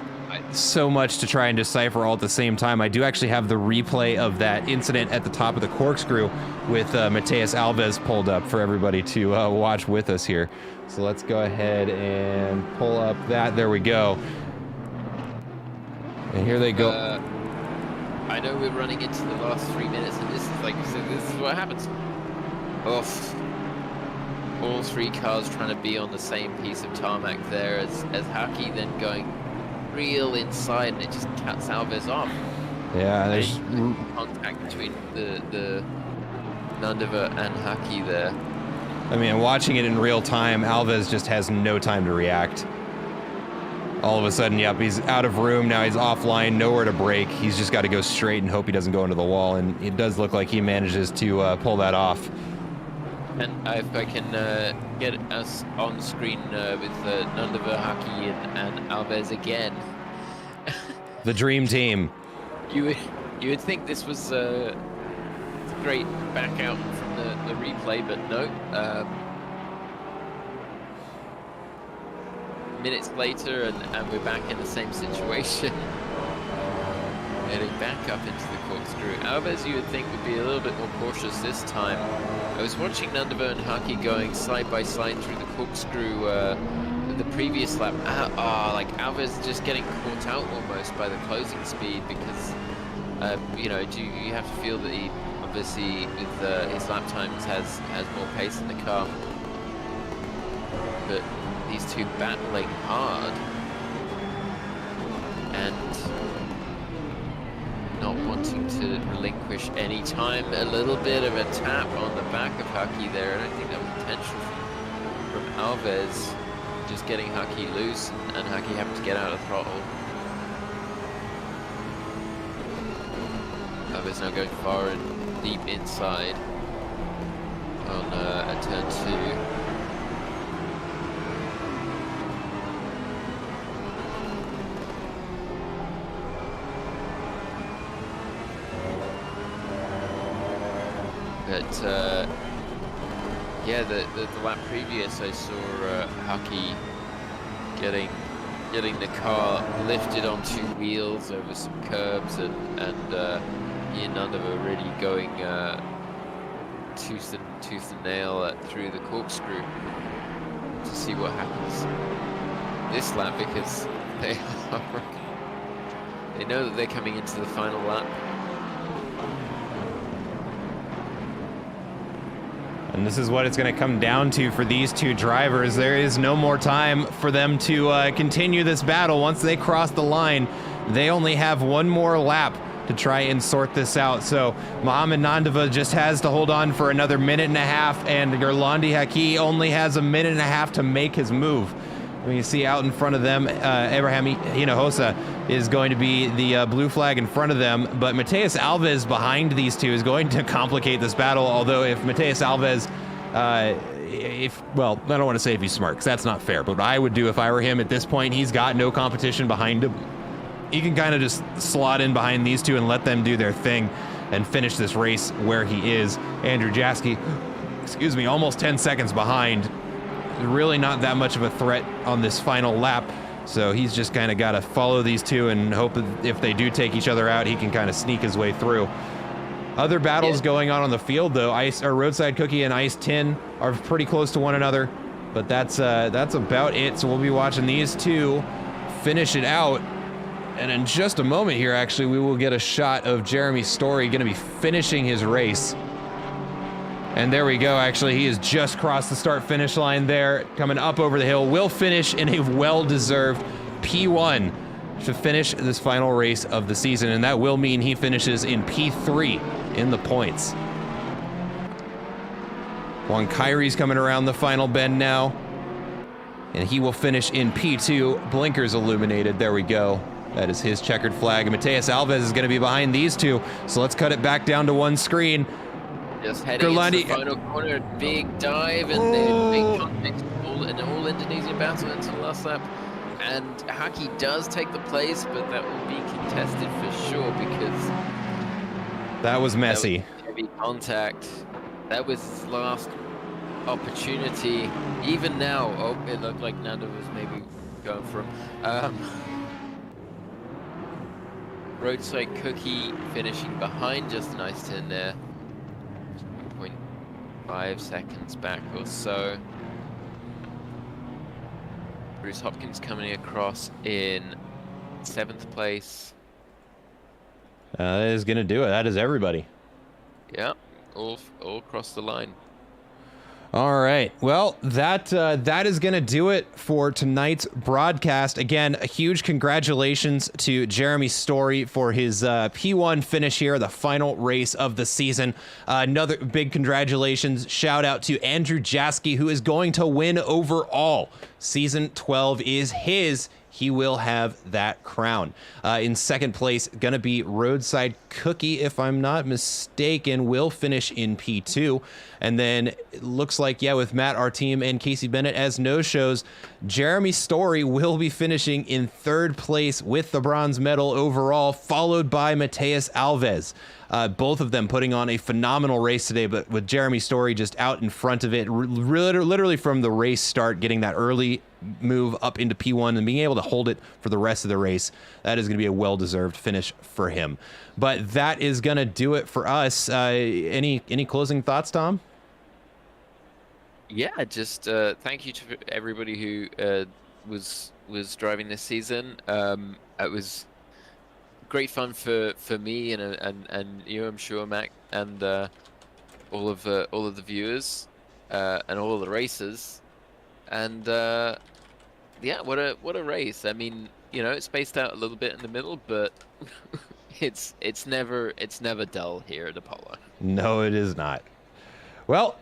so much to try and decipher all at the same time. I do actually have the replay of that incident at the top of the corkscrew with Mateus Alves pulled up for everybody to watch with us here. So let's go ahead and pull up that. There we go. And here they go. I know we're running into the last 3 minutes, and this is like you said, this is what happens. Oof. All three cars trying to be on the same piece of tarmac there as Haki, then going real inside, and it just cuts Alves off. Yeah, there's contact between the Nandava and Haki there. I mean, watching it in real time, Alves just has no time to react. All of a sudden, yep, he's out of room. Now he's offline, nowhere to break. He's just got to go straight and hope he doesn't go into the wall. And it does look like he manages to pull that off. And if I can get us on screen with Nandava, Haki, and Alves again. The dream team. You would think this was great back out from the replay, but no. Minutes later, and we're back in the same situation. Heading back up into the corkscrew. Alves, you would think, would be a little bit more cautious this time. I was watching Nandava and Haki going side by side through the corkscrew the previous lap. Like Alves just getting caught out almost by the closing speed because, you know, you have to feel that he obviously with his lap times has more pace in the car. But these two battling hard and not wanting to relinquish any time. A little bit of a tap on the back of Haki there. I don't think that was intentional from Alves. Just getting Haki loose and Haki having to get out of the throttle. Alves now going far and deep inside on a turn 2. But yeah, the lap previous I saw Haki getting the car lifted on 2 wheels over some curbs, and he and Nandava really going tooth and nail through the corkscrew to see what happens this lap, because they know that they're coming into the final lap. And this is what it's going to come down to for these two drivers. There is no more time for them to continue this battle. Once they cross the line, they only have one more lap to try and sort this out. So Mohamed Nandava just has to hold on for another minute and a half, and Gerlandi Haki only has a minute and a half to make his move. You see out in front of them, Abraham Hinojosa is going to be the blue flag in front of them, but Matheus Alves behind these two is going to complicate this battle, although if Matheus Alves, well, I don't want to say if he's smart, because that's not fair, but what I would do if I were him at this point, he's got no competition behind him. He can kind of just slot in behind these two and let them do their thing and finish this race where he is. Andrew Jaski, excuse me, almost 10 seconds behind. Really not that much of a threat on this final lap, so he's just kind of got to follow these two and hope that if they do take each other out, he can kind of sneak his way through. Other battles going on the field, though. Roadside Cookie and Ice Tin are pretty close to one another, but that's about it. So we'll be watching these two finish it out, and in just a moment here, actually, we will get a shot of Jeremy Story going to be finishing his race. And there we go, actually, he has just crossed the start-finish line there, coming up over the hill, will finish in a well-deserved P1 to finish this final race of the season, and that will mean he finishes in P3 in the points. Juan Kyrie's coming around the final bend now, and he will finish in P2. Blinkers illuminated, there we go. That is his checkered flag, and Matheus Alves is gonna be behind these two, so let's cut it back down to one screen. Just heading into the final corner, big dive, and then big contact, an all Indonesian battle into the last lap. And Haki does take the place, but that will be contested for sure because that was messy. That was heavy contact. That was his last opportunity. Even now, oh, it looked like Nando was maybe going for him. Roadside Cookie finishing behind just a nice turn there. 5 seconds back or so. Bruce Hopkins coming across in 7th place. That is going to do it. That is everybody. Yeah, all across the line. All right. Well, that is going to do it for tonight's broadcast. Again, a huge congratulations to Jeremy Story for his P1 finish here, the final race of the season. Another big congratulations. Shout out to Andrew Jaski, who is going to win overall. Season 12 is his. he will have that crown. In second place, going to be Roadside Cookie, if I'm not mistaken, will finish in P2. And then it looks like, yeah, with Matt, our team, and Casey Bennett as no-shows, Jeremy Story will be finishing in third place with the bronze medal overall, followed by Mateus Alves. Both of them putting on a phenomenal race today, but with Jeremy Story just out in front of it, literally from the race start, getting that early move up into P1 and being able to hold it for the rest of the race. That is going to be a well-deserved finish for him. But that is going to do it for us. Any closing thoughts, Tom? Yeah, just thank you to everybody who was driving this season. It was great fun for me and you, I'm sure, Mac, and all of the viewers and all of the racers. And yeah, what a race! I mean, you know, it's spaced out a little bit in the middle, but it's never dull here at Apollo. No, it is not. Well,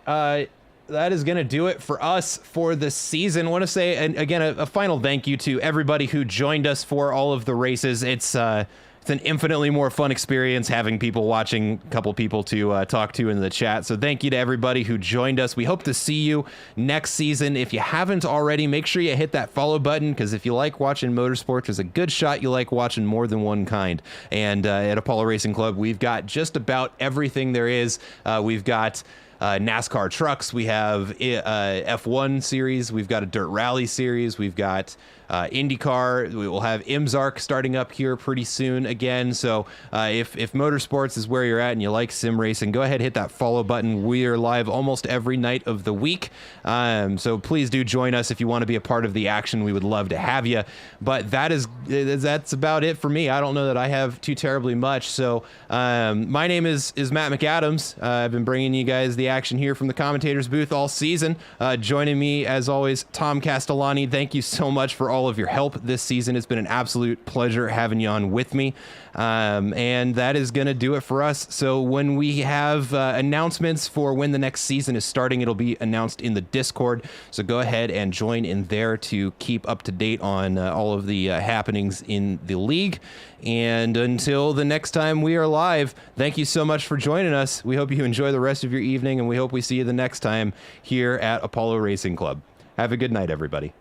that is going to do it for us for the season. I want to say, and again, a final thank you to everybody who joined us for all of the races. It's an infinitely more fun experience having people watching, a couple people to talk to in the chat. So thank you to everybody who joined us. We hope to see you next season. If you haven't already, make sure you hit that follow button, because if you like watching motorsports, there's a good shot you like watching more than one kind. And at Apollo Racing Club, we've got just about everything there is. We've got NASCAR trucks, we have F1 series, we've got a dirt rally series, we've got IndyCar, we will have IMSARC starting up here pretty soon again. So if motorsports is where you're at and you like sim racing, go ahead, hit that follow button. We are live almost every night of the week, so please do join us if you want to be a part of the action. We would love to have you. But that's about it for me. I don't know that I have too terribly much. So my name is Matt McAdams. I've been bringing you guys the action here from the commentators booth all season. Joining me as always, Tom Castellani. Thank you so much for all of your help this season. It's been an absolute pleasure having you on with me. And that is going to do it for us. So when we have announcements for when the next season is starting, it'll be announced in the Discord. So go ahead and join in there to keep up to date on all of the happenings in the league. And until the next time we are live, thank you so much for joining us. We hope you enjoy the rest of your evening, and we hope we see you the next time here at Apollo Racing Club. Have a good night, everybody.